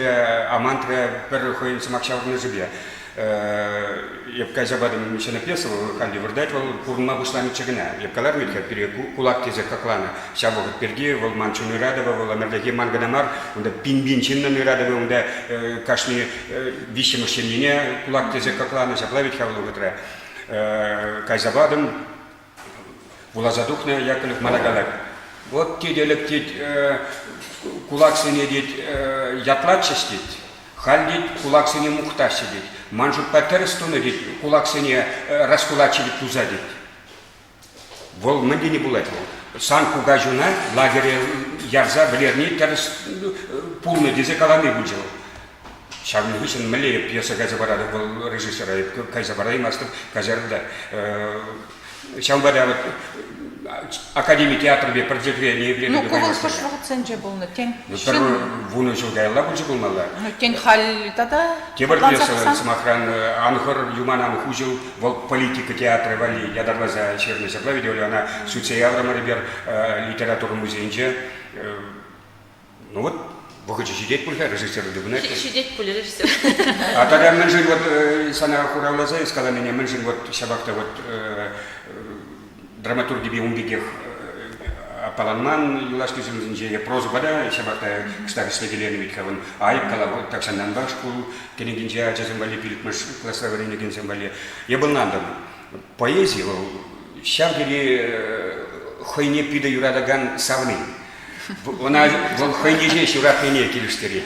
амантре перхоин самахшаврны зубья. епка забадым еще написывал, халди вырдать, курма бушлами чагна. Епкалар видка, пере кулак тезе каклана. Шабу перги, вол манчуны радова, вол амердаги манганамар, унда пин-бин чиннаны радова, унда кашни вещи мужчине, кулак тезе каклана, шаплавить хавлу вытра. Кайзабадым, вулазадухна, яколев манагалак. Вот те делектит, кулак сенедит, ятлат чистит. Халдит кулак сене мухтар сидит. Манжут патерстуны дит, кулак сене раскулачивит тузадит. Вол мэнди не булать. Сан кугажуна, лагере ярза, блерни, терс пулны дизе каланы буджил. Шагны вышен мэле пьеса газабарада, вол режиссера, кайзабарай мастер казерда. Шамбада вот Академия театра бе продвижения. Ну, кого слышал ценже был на тень? Первый вуну жургайла буджи был мала. Ну, тень халь тата. Тебер пьеса самохран анхор юманам хужил вол политика театра вали. Я дарла за черный заплавили, она суцеявра марибер литературу музейнже. Ну вот. Вы хотите сидеть пульха, режиссер дубнет? Сидеть пуль режиссер. А тогда менжин вот сана хуравлаза сказала мне менжин вот шабакта вот драматурги би умбигех паланман юлашки зинже проза бада шабакта кстати следелени витхаван айып кала вот так сандан башку кенегинже жазымбали пиликмаш классоварение гензембали. Я был нандам поэзия шавгели хойне пида юрадаган савны. Она вол хойнеже юратные килиштери.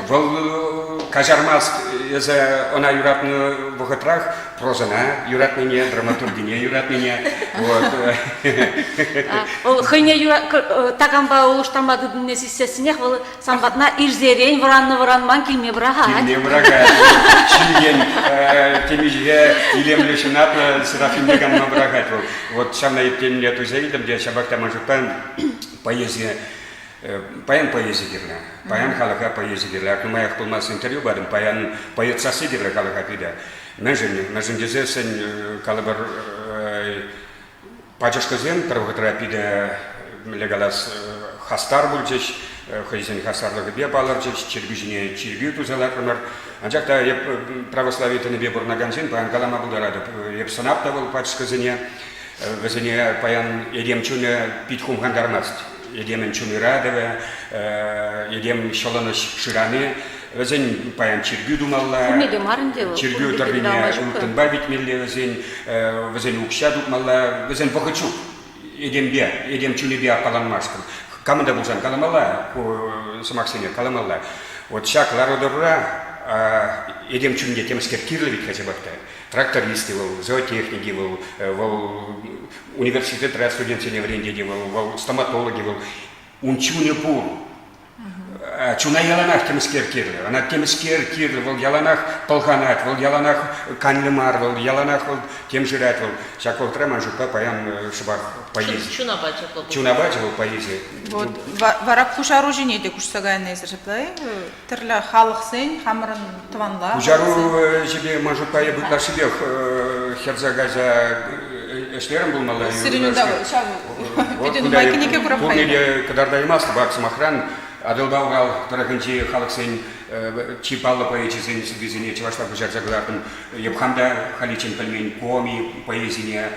Вол кажармас за она юратную боготрах прозана юратные драматургине юратные вот. Хойне юрат тагамба улуштармады дүннеси сесинех вол самбатна ирзерен вранман килме брага. Килме брага. Чилген темижге илемлешинат Серафимбеган брага. Вот шамна ептен лету заидам где шабакта манжупан поэзия. Паян поэзия дирла, паян халака поэзия дирла. Акнума я хпылмас интервью бадым, паян поэзиясы дирла халака пида. Мәжін дезесен калабар пачашкызен, правогатра пида легалас хастар бульчеш, хайзен хастарлығы бе баларчеш, чербижіне чербию тузалар пымар. Анжақта православие тыны бе бұрнаганжен, паян калама бұлдарады. Еп санапта был пачашкызене, везене паян едемчуне питхум хандармаст. Едем чуны радове, едем шаланыш шираны, везен паян чербю думалла, чербю торбине ултынба битмелле везен укша думалла, везен вахачук, едем чуны бе апаланмашкам. Камада булжан каламалла, самаксене каламалла. Вот шак лародорра, едем чунге темскер кирловит хотя бы так. Трактористы, зоотехники, университет студенты в Ренде, стоматологи, унчуне буру. Чуна яланах темскер кирлы, она темскер кирлы, яланах полханат, яланах канлемар, яланах тем жират, всякого трема жука паян шабах поездит. Чунабача поездит. Вот варак хушару жене де кушсагайны зажиплай, терля халых сень, хамран тванла. Хушару себе мажука я бытла себе херзагаза эшлером был малый. Сиренюда, шаву, виден майкинике курапхай. Помнили, когда даймас, бак самохран, Адылбаугал, Тараканчи, Халаксен, Чипалла поэзия, Сидизине, Чевашла Бужар Заглатым, Ебхамда, Халичин Пальмень, Коми, поэзия,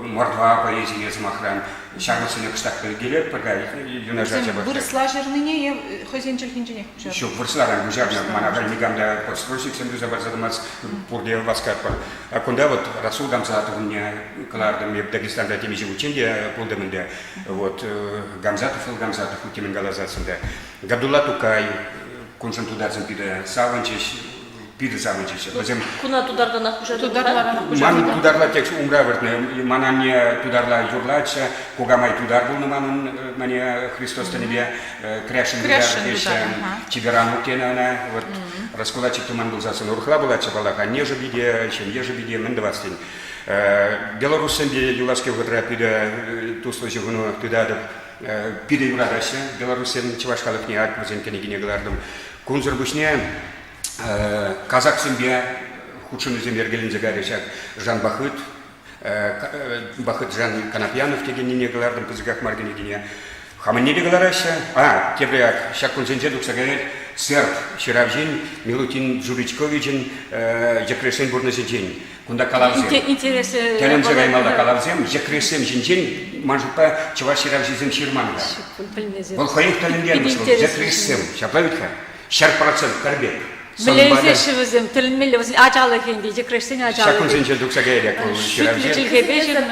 Мордва, поэзия, Замахран, Шарласыне, Кштак, Гилет, пока юнажа Чабахта. Выросла жирныне, хозяин Чельхинчине. Еще выросла, Бужарна, Манагаль, Мигамда, Подстройщик, Сенду Забарзадамац, Пурде, Васкарпа. А куда вот Расул Гамзатов, мне, Клардом, Дагестан, да, теми же учения, Пулдамында, вот, Гамзатов, Утимен Галазацында. Габдулла Тукай, Куншан Тударзан пида Саванчиш, пида Саванчиш. Куна тударда нахужа тударла. Ман тударла текст умравертне, манане тударла юрлача, кугамай тудар был на манун, мане Христос танебе, кряшен тудар, чигаран уктена, вот раскулачик туман был засан урхла была чабалаха, неже биде, чем еже биде, мендавастин. Белорусен де юлашке вготра пида тусло жигуну тудадов. Пида юрадася, Белорусен Чевашкалов не ак, возенкене гинеглардом. Кунзер бушне, казак семья, худшим земергелин загаришак, Жан Бахыт, Бахыт Жан Канапьянов, тегене неглардом, пызгах маргене гине. Хаманнеде галараща, тебряк, шакун зенжедук сагаэль, серб, ширавжин, Милутин Журичковичин, Жекресен бурназенжин, кунда калавзем. Интересы. Теленже гаймалда калавзем, Жекресен жинжин, манжупа, чува ширавжизем ширманга. Бол хоих теленгермус, Жекресен, шаплавитха, 60% карбек. Милезешивизем, тилмилевизем, ажалы хенди, Жекресен ажалы. Шакун зенжедук сагаэль, ширавжин.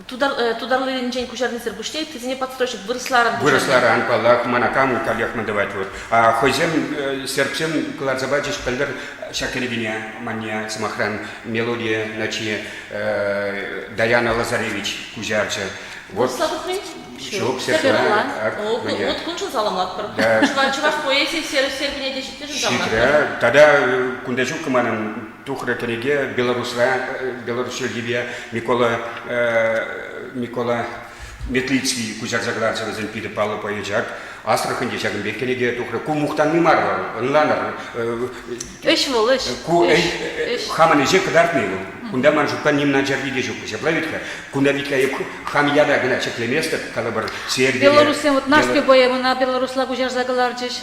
Тударлы инжень кушарнисер буштей, ты не подстрочек выросларан. Выросларан, палах, манакаму, кальях мандавать вот. А хозем, сербцем, кларзабачиш, пальдер, шакеревиня, мания, самохран, мелодия, начи, Даяна Лазаревич, кузярча. Вот. Шоп, сербцем. Вот кунчун заламлат. Чуваш поэзии, сербиня дешит, ты же заламлат. Тогда кундачук команам тухра кенеге, Белорусия гибе, Микола Метлицкий, кузяр заглавцев из Пида Павла поезжак, Астрахань дешаган бекенеге тухра, ку мухтан мимар, онланар. Эш вол, эш. Ку хаман ежек дартнейл. Кунда манжукан ним наджарви дежук, сеплавитка. Кунда витка еп хамияда гна чеклеместер, калабар Сербия. Белорусия вот нас пебоем на Белорусла кузяр заглавчиш.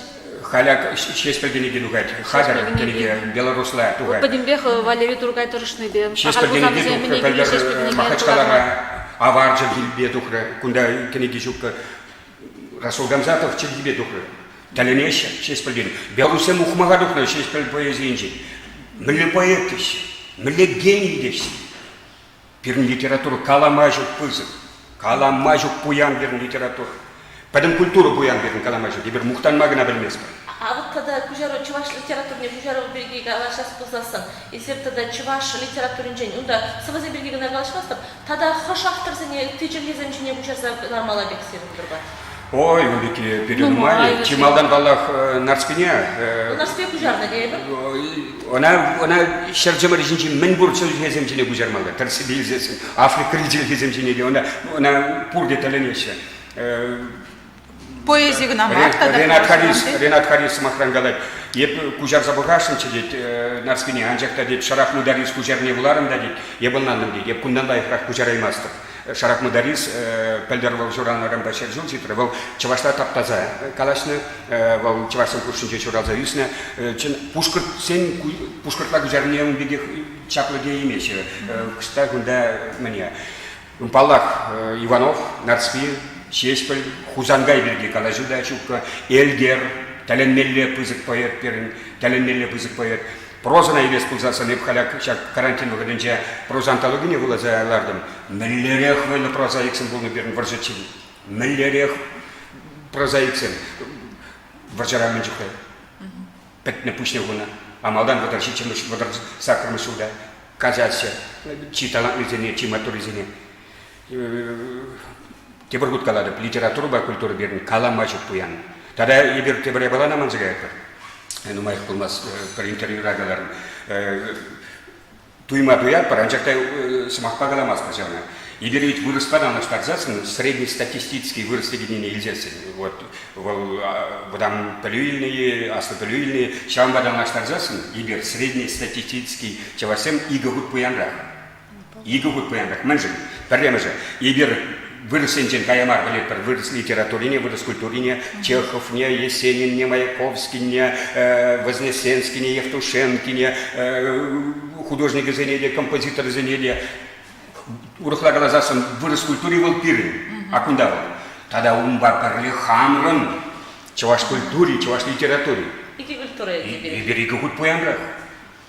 Халяк шесть пельденеги дугать, Хадар кенеге Белорусла дугать. Подимбех Валерий Тургай торшный бе. Шесть пельденеги дугать, пельдер Махачкалара, Аварджа гильбе духра, кунда кенеги жукка. Расул Гамзатов чергибе духра. Таленеща шесть пельденеги. Белорусия мухмага духра шесть пельденеги. Мле поэтыш, мле гений деш. Пирн литературу каламажук пызык, каламажук пуян берн литературу. Падам культуру буян берн каламажук, ибер мухтан магна бермеспа. А вот тогда кужаро чуваш литературне кужаро берги галашас познасан. Если тогда чуваш литературен жень, унда савазе берги гана галашмастыр, тогда хош авторзене тижелгезем жіне кужарза нормала бексерин дурбат. Ой, великие передумали. Чималдан балах нарспине. Нарспе кужарна дейбір? Она шарджамар жинчи менбур сөзгезем жіне кужармалда. Тарсибил зесін, Африка рижелгезем жіне де. Она пурде таленеща. Поэзия гнамар. Ренат Харис махран галай. Еп кужар забыгашын чедет нарспине. Анжакта деп Шарах Мударис кужарне буларым да деп. Ебылнандым деп. Еп кундан лайфрак кужараймастыр. Шарах Мударис пельдервал журналарым башер жил читры. Вал чавашта таптаза калашны. Вал чавашсан куршынче журалза юсны. Пушкырт сен пушкыртла кужарне бегех чаплыге имеше. Кышта кунда мне. Палах Иванов, Нарспи, Шеспель, Хузангай берги калажуда чукка, Эльгер, таленмелле пызык поэт перин, таленмелле пызык поэт. Проза на евес пулзаса неп халяк шак карантин выгодынча проза антология была за лардом. Миллерех война проза иксен был наверное варжачин. Миллерех проза иксен варжара менчука. Петне пушне гуна. А малдан водарши чем водар сакр мышуда. Казася, чи талантлизене, чи матуризене. Тебір күт қалады, литература ба культура берін, калам мачып бұян. Тада ебір тебір ебалана манзыға әкір. Нумайық болмас бір интервью рагаларын. Туйма туят, паранчақтай сымақпа қаламас қажауына. Ебір ведь вырыспан анаштарзасын, среднестатистический вырыстегеніне елзесін. Вот, бұдам пөлуйліне, аслы пөлуйліне, шамбадан анаштарзасын, ебір среднестатистический чавасем игі күт бұянрақ. Игі күт бұянрақ, мәнжін, пәрлемі же. Ебір выросенчен каямар билет пер вырос литературине, вырос культурине, Чехов, не Есенин, не Маяковский, не Вознесенский, не Евтушенко, не художник Зенеля, композитор Зенеля. Урухла глазасын вырос культуре был пирин, а кунда был. Тогда умбар перли хамрын, чеваш культуре, чеваш литературе. Ики культура и бери гуд поямрах,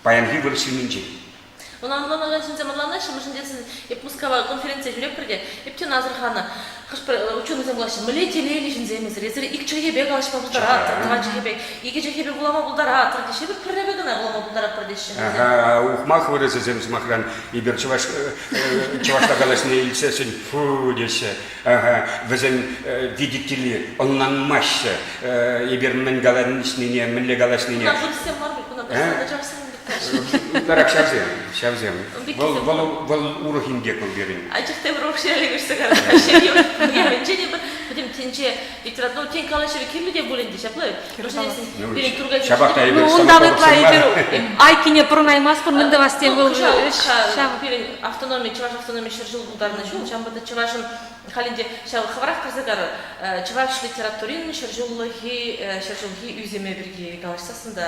паямги вырос минчи. Онан мына сенде мырланыш, мыжындесин еп мускава конференция жүрек бірге, епте Назырхана, ученый замглашын, міле телейлі жінземезір, езір ик чыге бек алышпа бұлдаратыр, тыға чыге бек, ике чыге бек бұлама бұлдаратыр, деше бір пірребе гына бұлама бұлдаратыр деші. Ухмах вырызы земсмахран, ибір чывашта қалашыны елсесін, фу деші, візін видите ли, онлан машы, ибір мен галарын ішініне, мінле галашыніне. Куна вырыстем бар бек, куна басында жақсын. Дарак шавзем. Вол урухин декол берин. Ачықты бір оқшыралы көрсі қарады. Я венчене бір, будем тенче литература тен калашеве кирлиде боленди шаплай. Берин тургай. Шабакта Ну, онда выплай айкине пронаймаспын, мында бастен был Берин автономия, чуваш автономия шержил ударный жол, чамбада чувашын халинде шау хаврах казагар чуваш литературин шержуллахи үземе бирге калашсасында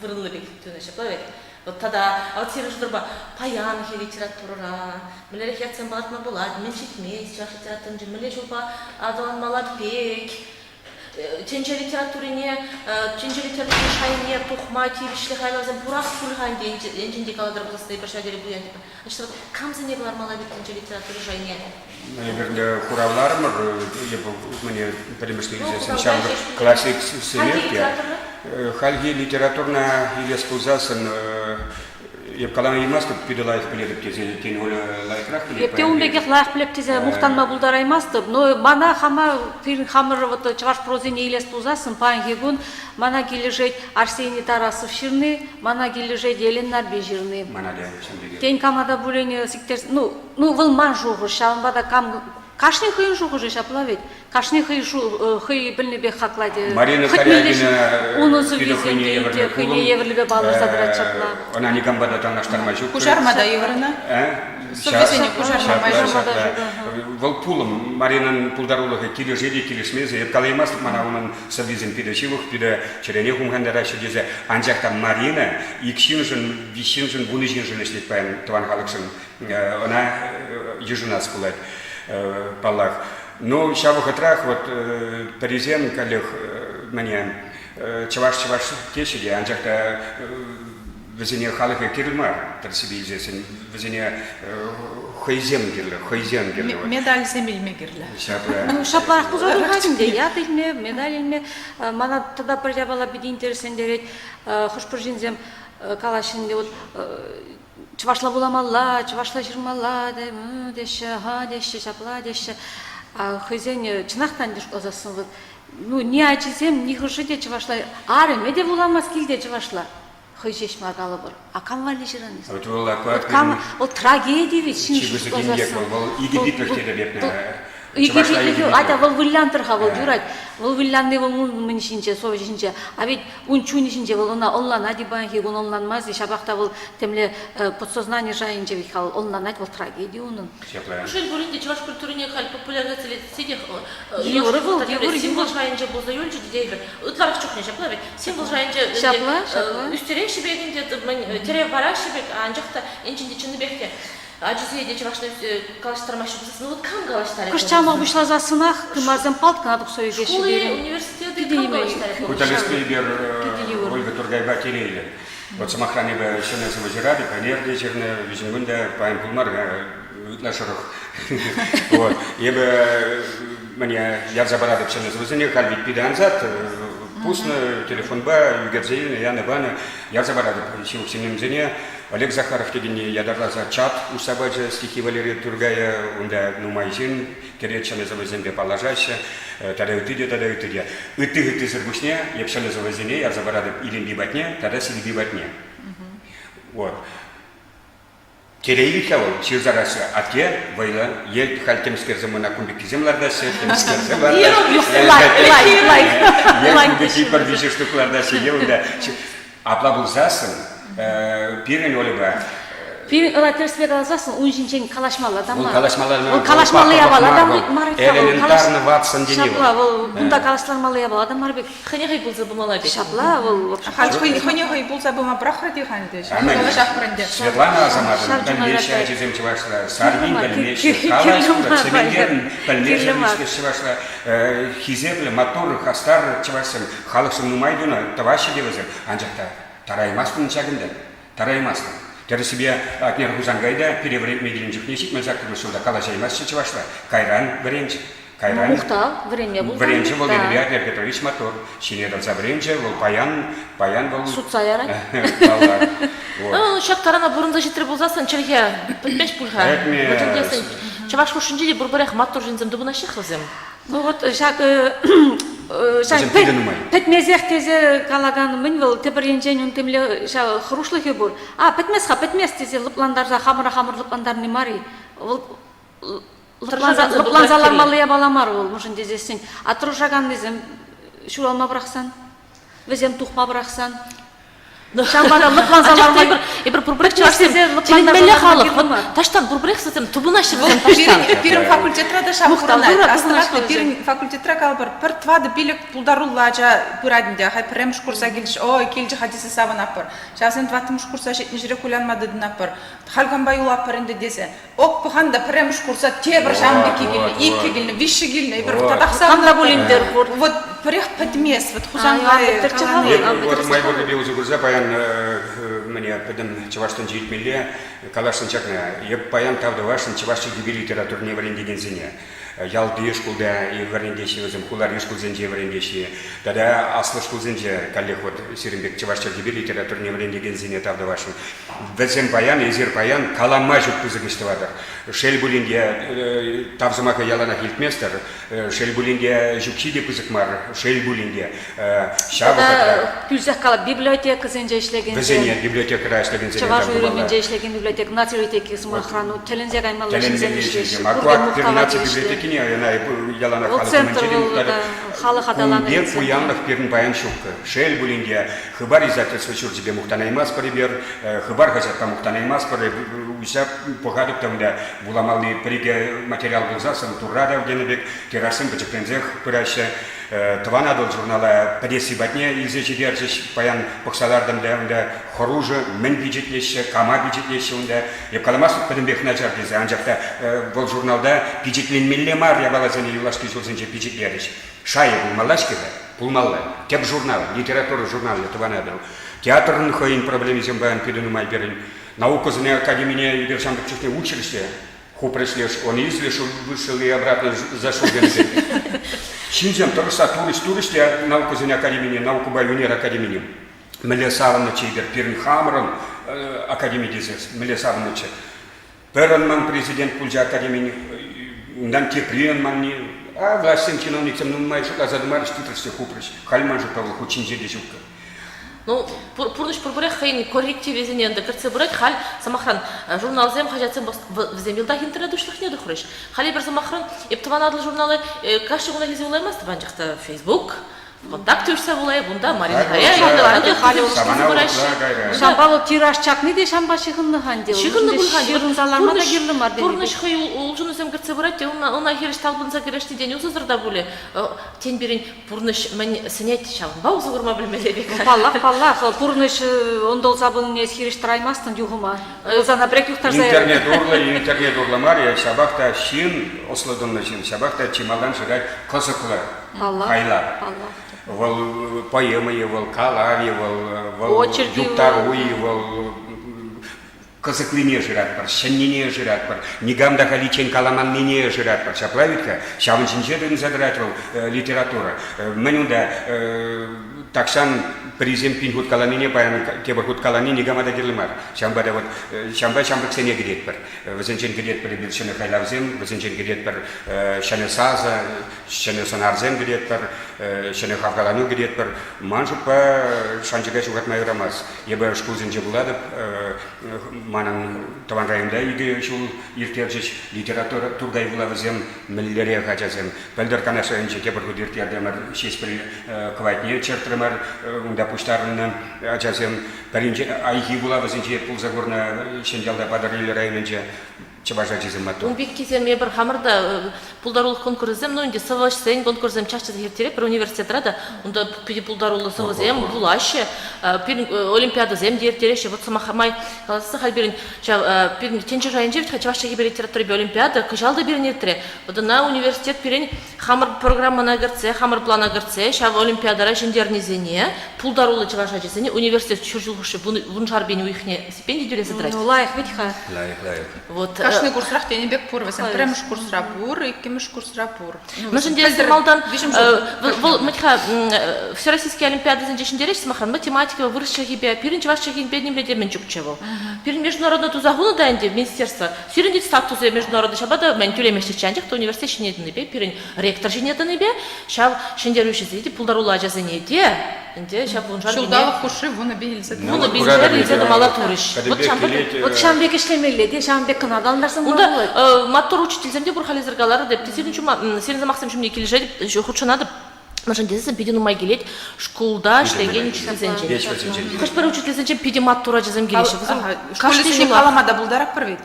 вырылы бекиттүнө шаплай. Вот тогда, а вот серый журба, паянхи литература, милерих яцем балатма булад, меншитмей, чуваш литературын же, милер журба, адуан малатбек, ченче литературине шайне, тухма, тиришли хайлазым, бурах пульхан денченде каладыр бұласты, башадері буян, значит, камзы не балар малабек ченче литературы шайне? Наверное, хуравлармыр, мне перемешли сначала классик сынерки. Хальги литературна или спузасын Епкалан имас тут пидалайх билет тезе тен оля лайфрах билет. Епте умбегех лайх билет тезе мухтанма булдараймастып, но мана хама фирн хамыр вот чаваш прозине илес пузасын пангигун мана гилежет Арсений Тарасов ширны, мана гилежет Еленар бежирны. Мана да шамдеге. Тен камада булене сиктер, ну выл манжугу шалбада кам Кашни хыйын жугу же шаплавет. Кашни хый билнебе хакладе. Марина Карягина унусу визенде хыйне еврлебе балыр задырат шапла. Она не гамбада там наштарма жук. Кужармада еврына? Совесене кужармада. Волпулым Маринан пулдарулыгы килежеде килешмезе епкалаймастык мана унун сабизин пидешилух пиде черене хумгандара шедезе анжакта Марина икшинжин вишинжин вунижинжин эшлеп паян туан халыкшын она ежунас кулат. Палах. Но шавых отрах вот паризен коллег мне чаваш тешили, анжакта везение халыха кирма тарсиби здесь везение хойзем герле. Медаль земель мегерле. Ну шаплах кузору хадимде я тилме медаль илме мана тогда придябала биди интересендерет хушпуржинзем калашинде вот Чувашла буламалла, чувашла жирмалла, деше, шапла, деше. А хозяин чинахтан деш озасын вот. Ну не ачисем, не хушите чувашла. Аре, меде буламас килде чувашла. Хозяиш магалы бар. А кам вали жиранис? Вот вола куат. Вот трагедия ведь шинш озасын. Игидит пехтеде бепне. Игидит, ата вол виллантырха вол дюрать. Вол вилланны вол муншинче, совжинче. А ведь унчунишинче вол она онлан адибанхи гон онлан мази шабахта вол темле подсознание жайинче вихал онлан ать вол трагедию унун. Ушел буринде чуваш культурине халь популяризация сидех. Евро вол, символ жайинче боза юльче дидейбер. Утларах чухне шапла ведь. Символ жайинче шапла. Үстерек шебегинде тере бараш шебек анжакта энчинде чынны бекте. Аджизе де чувашны калаштармашы бізсін, ну вот кам калаштары? Кышчама вышла за сынах, кымазым палткан адық сойы кеші Школы, берем. университеты, кам калаштары? Куталеспей бер Ольга Тургайба терейлі. Вот самахраны бі шынасы вазирады, панерде жерні, візімгінде пайын пулмар, үтлашырық. Вот. Ебі, мне ярзабарады шынасы вазіне, халбит пиді анзат, пусны, телефон ба, югерзейні, яны баны, ярзабарады шивық сенемзіне, Олег Захаров дегенде ядарлаза чат усабаджа стихи Валерия Тургая, унда нумайжин, керечаны завазенде положаща, тогда ütыде. Ыты зыргушне, епшаны завазене, ярзабарады илин бибатне, тогда сили бибатне. Вот. Терейли хавал, ширзарасы атке, вайла, ел хальтемскер замана кумбики землардасы, темскер землардасы. Ел кумбики парвиши штуклардасы, ел да. Аплабулзасын, пирен олеба. Пирен олатерспек аласасын, унжинчен калашмалы адамар. Ол калашмалы. Ол калашмалы ябал адам марыка. Элементарно ватсан денево. Шапла, ол бунда калашлармалы ябал адам бек. Ханехай булза бумала бек. Шапла, ол ханехай булза бума брахради ханде. Светлана Азаматовна, дальнейшая ачизем чевашла, Сарвин, дальнейшая, Калашка, Цеменген, дальнейшая чевашла, Хизепле, Матур, Хастар, чевашсем, Халаксым Нумайдуна, Таваши девазем, анжакта, Тараймастын чагында, Тараймастын. Теперь себе от Нерхузангайда перевредмедленчик несик, мы закрыли сюда, Калашаймас чевашла, Кайран, Варенчик. Мухтал, время был. Варенче был Генрий Петрович Матур, Шинедов за Варенче, был Паян был... Суцаяра. Ну, шак тарана бурунда житри булзасын, чельге, пыльпеш пульха. Чаваш хушинжиде бурбарех Матур жинзем дубуна шехлазем. Ну вот, шак петмезех тезе калаган мен был тебренжен унтемле ша хрушлыхе бур. А петмес тезе лыпландарда хамыр лыпландар не мари. Лыпланзалар малыя баламар ол, мұшын дезесін. Атрушаган дезем, шуралма бұрақсан, везем тухма бұрақсан. Шамбада лыпланзалар малыя. Ибір бұрбірек чарсым, теленмелі халық, таштан бұрбірек сәтім, тұбына шырден таштан. Пирин факультетра шамхранай, астратны пирин факультетра калбар, пір твады билік пулдарулла жа пырадінде, хай пірем шкурса келші, ой, келжі хадisi савын апыр. Шавсен тватым шкурса шетін жире кулянмадыдын апыр. Халган баю апыр енді десе. Ок пұханда пірем шкурса тебір шамбеки келі, икке келі, виші келі, ибір тадақсамын апыр. Вот пірех пәтмес, вот хужанғай мне педем чаваштан житмелле калашын чакна еп паян тавды вашын чавашчы gibi литературный варендеген зене ялды шкулда и варендеши өзім кулар шкулзенже варендеши тада аслы шкулзенже коллег Сиренбек чавашчы gibi литературный варендеген зене тавды вашын везем паян езер паян калама жүк пызыгыштывадыр шел булинге тавзымака ялана хилтместер шел булинге жүкшиде пызыкмар шел булинге Пүлзек кала библиотека зенже ишлеген. Везене библиотека ишлеген зене. Чаваш үйренменже ишлеген библиотека, националитеки смахрану, телензе гаймалла ишлеген ишлеген. Макуак тернация библиотеки не, она ялана халық адаланы. Бек пуянлық перін баян шукка. Шел булинге, хыбар издательство чурчебе мухтанаймас парибер, хыбар газетка мухтанаймас парибер, уйса погадып тамда буламалны приге материал булзасын, туррада вденебек, террасын бачеклензех пыраща. Тванадол журнала преси батне изечи держиш паян поксалардам да хоружа мен бюджетлеше кама бюджетлеше унда я каламас подембек начар дезе анжакта бол журналда бюджетленмелле мар я балазани юлашки журзенче бюджетлериш шайы булмалашкеда булмалла теп журнал литература журнал Тванадол театрын хоин проблемизм баян пидуну майберин наука зне академия юдершам чухне училище ху пришлеш он излеш вышел и обратно зашел гензель Шинзем тұрыса турист я наука зене академия, наука байунер академия. Міле савынычы егер перін хамырын академия дезес, міле савынычы. Перін ман президент пульжа академия, ундан кепрен манни, а властен чиновниксем, ну май шука задымарыш титрыште хупрыш, хальман же павыл хучин жерде жукка. Ну, пурныш пурбурек хайни коррективизинен да кырцы бурек халь самахран журналзем хажатсем вземилда интернет ушлых не дохрыш. Хали бер самахран Тванадыл журналы кашчы гуна хизе улаймас табан жакта Facebook, ВКонтакте ушса булай, бунда Марина Хая, хали улышкыз Шамбалы тираж чакны де шамба шихынны ханде. Шихынны булхан. Шырынзаларма да герлі мар дені. Пурныш хай улжынысем кырцы бурат, она хереш талбынса керешті дені усызырда буле. Тен берін пурныш мен сынет шалын. Баузы құрма білмелебек. Паллах, пурныш ондол сабының ес хереш тараймастын юхыма. Зана брек юхтар зайыр. Интернет урла Мария, шабақта шин, осладынны шин, шабақта чималдан жырай қосықлы. Хайла. Вол поэмы, вол калави, вол юктаруи, вол кызыклыне жират бар, шеннине жират бар, нигамда халичен каламаннине жират бар. Шаплавитка, шавынчын жерден задрать вол литература. Менюнда таксан призем пинхут каланине баян тебахут калани нигамада герлимар. Шамбада вот шамбай сене гидет бар. Везенчен гидет бар бил шене хайлавзем, везенчен гидет бар шене саза, шене сонарзем гидет бар, шене хавгалану гидет бар. Манжу па шанчыга шугат майрамас. Ебе шкузенче буладып манан таван районда иге шул иртержич литература тургай булавзем миллере хачазем. Пелдер канаша энче тебахут иртerdemar шеспри квайтне чертремар пуштарынан ачасем паринче айхи була вазинче пулзагорна шенjalda падарили районынче чабажа чиземату. Бик кизем ебер хамырда пулдарулык конкурсем, ну инде саваш сен конкурсем чашчы хертере про университетрада, унда пиди пулдарулы савазем булаще, пир олимпиада зем дертереше, вот самахамай каласы халберин, пир тенче районче чашчы хибер литература олимпиада, кыжалда бернетре. Вот на университет пирен хамыр программана гырце, хамыр плана гырце, шав олимпиадара жендернизене, пулдарулы чашчы жесене университет чуржулгушы буншар бени уихне стипендий дюре задрать. Ну лайх ведьха. Лайх. Вот Кашны курсрах тенебек пур, весен премш курсра пур, иккемш курсра пур. Мы же делаем малдан, матьха всероссийские олимпиады зачем делаешь, смахан математика, выросшая гибе, пиринч ваших гибедним летем менчукчево. Пирин международно ту загуну данди министерство, сирендит статусы международно шабада ментюле мешчанчик, то университет шинетный бе, пирин ректор шинетный бе, шав шиндерующий зайти, пулдарула жазанете. Инде шап бунжар бини. Шулдалы хуши вуна бейілсе. Вуна бейілсе, бейілсе малатурыш. Вот шамбек ишлемелле, де шамбек кынадалында Унда маттор учительсем де бурхализыргалары деп тесерин чума сен замахсам чумне келже деп хучана деп машин десе пидин умай келет школда иштеген учительсенче. Кыш бір учительсенче пидин маттура жазам келеше. Школесінде каламада булдарак бір вид.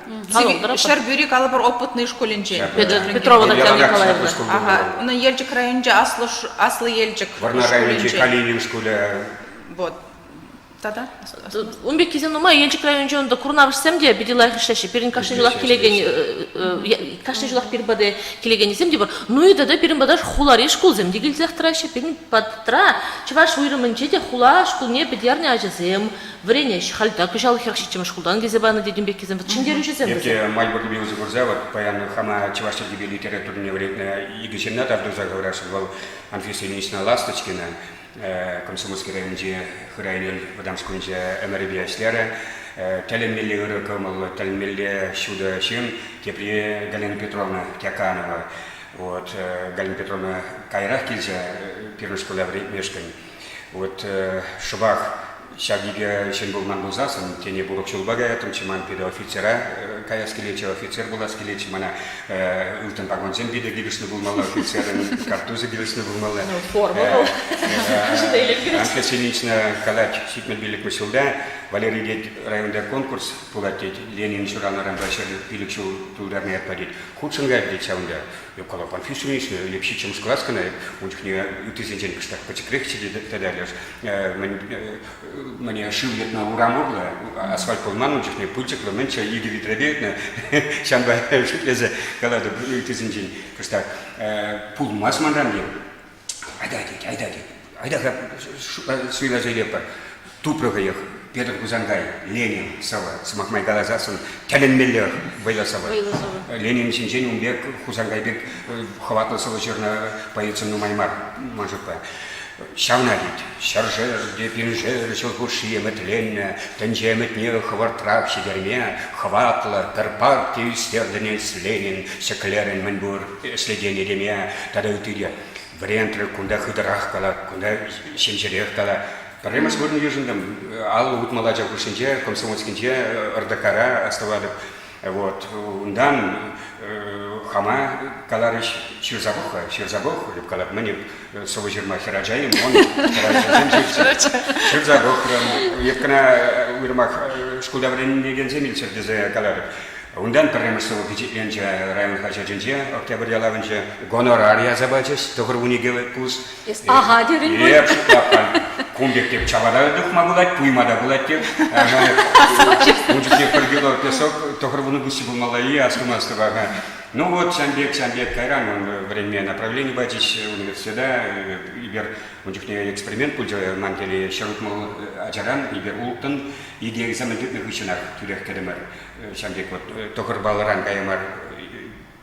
Шер бюрик алып бір опытный школенче. Петрова Татьяна Николаевна. Ага, ну Ельчик районче Аслы Ельчик. Варна районче Калинин школе. Вот. Тада? Умбек кезен умай Ельчик районче онда курнавышсам де бидилайх иштеше. Перин кашны жылах келеген кашны жылах пербаде келеген изем де бар. Ну и да перин бадаш хулари школ зем дигил зехтраше перин патра чеваш уйрымынче де хула школ не бедярне ажезем. Врене шхальта кышал хершичем школдан гезебаны дедим бек кезем. Чиндерин чезем. Если мальбур бил загурза вот поян хама чеваш gibi литературный вредно игишенна тавду заговораш был Анфиса Ильинична Ласточкина. Комсомольский районде храйнел Вадамскунже МРБ эшләре тәлиммелле көмөл тәлиммелле шуда шин тепри Галина Петровна Тяканова вот Галина Петровна кайрах килже пирнышкола мешкан вот шубах шагиге шин булман булзасын тене бурок чулбага там чиман педа офицера каяскелече офицер буласкелече мана ултан пагонзен биде гибишны булмалы офицерын картузы гибишны булмалы форма Анфисинична калач ситмен билик мусулда Валерий дед районда конкурс пулатет Ленин чуранаран башыр билик чул тулдарны yapадет худшынга дед чаунда юкалап Анфисинична лепши чем скласкана унчхне утызенчен кыштак почекрехчи тадалеш мне шилет на урамурла асфальт полман унчхне пульчекло менча иги витребетна шамба шитлезе калада утызенчен кыштак пулмас мандан Айда суйла жайлепар. Тупрыгайық, Петр Кузангай, Ленин, Сава, Смахмай Галазасын, тәлінмелі Вайласава. Ленин Шинжен Умбек, Кузангайбек, хватлы сылы жерна поэцину Маймар, Манжупа. Шавна дейді, шаржер, депинжер, шылғуши емітленне, тәнжемітне хвартрап шедерме, хватлы, пірпар тейістердінес Ленин, шеклерін мінбур, следен едеме, тада үтіде. Варианты кунда хыдрах кала, кунда шемшерех кала. Проблема с горным ежендом. Аллу утмаладжа кушинче, комсомольскинче, РДКара оставали. Вот. Ундан хама каларыш Ширзабох, любкалап мне совожирма хираджаем, он Ширзабох, евкана уйрмах школда времени генземил сердезе каларып. Ундан проблемасы впечатленче район хачаченче, октябрь ялавынче гонорария забачеш, тогрвуниге пус. Ага, дерин бой. Еп, кумбек деп чабада духма булат, пуймада булат деп. Унчуке пыргило песок, тогрвуны гуси булмалайи, аскумастыва. Ну вот, Шамбек Кайран, он время направления бачиш университета, ибер унчухне эксперимент пульча мантели шарутмал аджаран, ибер ултын, иде экзамен дютных вишенах тюрех кедемер. Шамбек вот тогр баларан каймар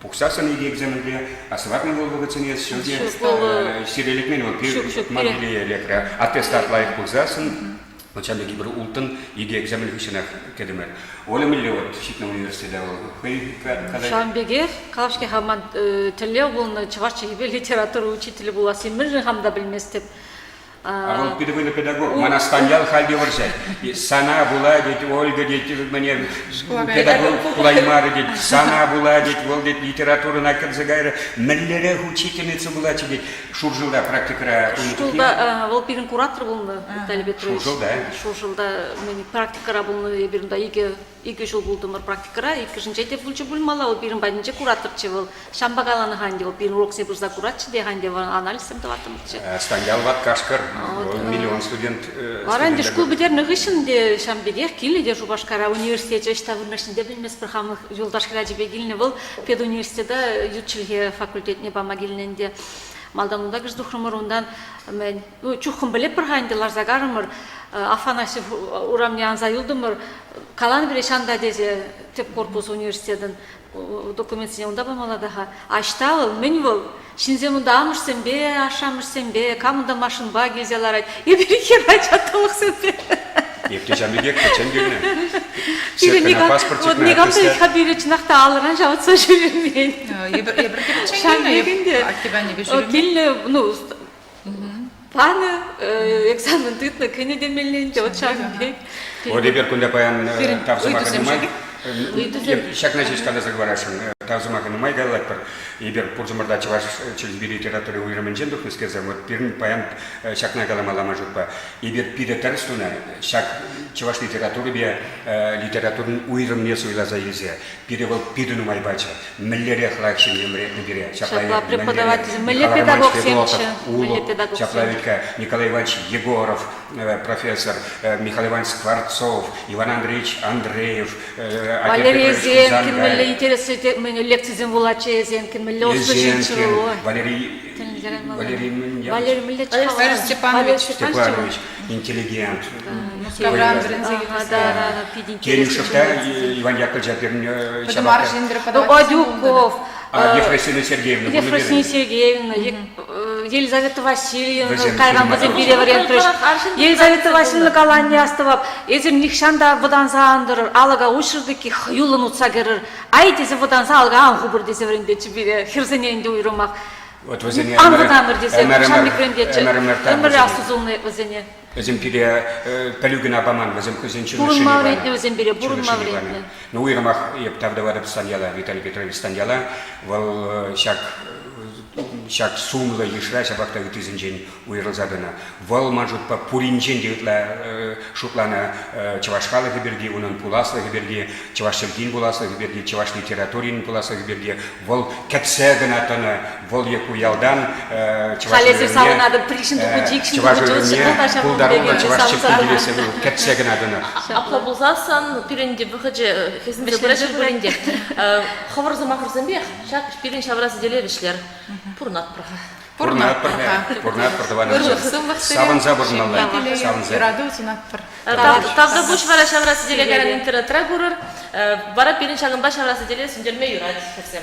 пухсасын иде экзаменде, асватный был вагацинец, шуде сиреликмен вот пир мантели лекра, аттестат лайк пухсасын. Начальник гибр ултын иде экзамен вишенах кедемер. Олемилле вот шитна университета ол. Шамбеге Калашки хаман теле болны чаварчы гибе литература учителі боласын миржин хамда білмес деп. А он педагог, мана станял халде варжай. Сана була дет, Ольга дет, мне педагог Кулаймар дет, Сана була дет, вол дет литература на Кырзагайра, миллере учительница була дет, шуржилда практикара. Шуржилда вол бирин куратор болны Виталий Петрович. Шуржилда. Шуржилда мен практикара болны биринда ике жыл болдымыр практикара, иккишинче деп булчу булмала, ол бирин байдинче кураторчы бол. Шамбагаланы ханде, ол бирин уроксе бурза куратчы де ханде анализем деп атымчы. Станял ват Кашкар. Миллион студент. Варанде школ бедерны гышынде Шамбегех килли де Жубашкара университет штабынышында билмес бір хамы жолдашкара жебе килне был пед университета ютчилге факультетне бама килненде малдануда гыждухрумурундан мен чухым билеп бір ханде ларзагарымыр Афанасьев урамне анзаюлдымыр калан бире шанда дезе теп корпус университетин документсине унда бамаладаха аштал мен бол шинземунда амышсембе, ашамышсембе, камында машинба кезелар айт. Ебери хера чаттылық сенбе. Епте Шамбегек качан келіне. Сертана паспорт чекна. Вот негамды хабире чынақта алыран жауытса жүрермен. Ебір келечен Шамбегінде. Актива не бешірмен. Келіне, ну, паны экзамен тытны, кене демелінен, вот Шамбег. Вот ебер күнде паян тавзыма қадымай. Шак начать, когда заговоришь, тавзумака ну майга латпер, и бер пурзумарда чаваш через литературы уйрам инжендух не сказал, вот пирн паян шак на галамала мажутпа, и бер пиде тарстуна, шак чаваш литературы бе литературн уйрам не суйла за езе, пидевал пидену майбача, миллере хлакшин емре набере, Шапла преподаватель, милле педагог семче, милле педагог Шаплавитка, Николай Иванович Егоров, профессор, Михаил Иванович Скворцов, Иван Андреевич Андреев, Валерий Зенкин, милле интересует, мне лекции земвулаче Зенкин, милле услышал. Валерий Милле Степанович, интеллигент. Каврам Зрензель. Интересно. Иван Яковлевич Одюков, Ефросинья Сергеевна. Ефросинья Сергеевна, Елизавета Васильевна, Кайран Базимбирев, Елизавета Васильевна Галаньястова, Эзем Нихшанда Воданзандыр, Алага Ушырдыки Юлын Уцагерыр, Айтезе Воданза Алга Анхубыр десе вренде чебире, Хирзененде уйрымақ. Вот возене Ангыдамыр десе, Шамик врендече, Эмір Асузулны возене. Возем пире Пелюгин Абаман, возем кузен Бурун Мавритне возем бире, Бурун Мавритне. Ну уйрымақ ептавдавадып станьяла, Виталий Петрович станьяла, вал шак сумла ешра шабакта гытызынжен уйрылзадына. Вал мажут по пуринжен дейтла шутлана чавашхалы гиберги, унан пуласлы гиберги, чаваш сергин пуласлы гиберги, чаваш литературин пуласлы гиберги. Вал кәтсәгін атаны, вал еку ялдан Халезе салынады, пришін тұқы чаваш өріне, пулдарулла чаваш чепкілділесе кәтсәгін атаны. Апла булзасан, пиренде выходе, хезінде бұрашыр бұренде. Хавар замахыр зэмбех, шак пирен шаврасы делевишлер. Пурнат праха. Пурнат продаваны. Саванза бурналла. Тавда буш вара шаврасы делегарын интернетра гурыр, бара пирен шагын ба шаврасы деле сүндерме юрат хесем.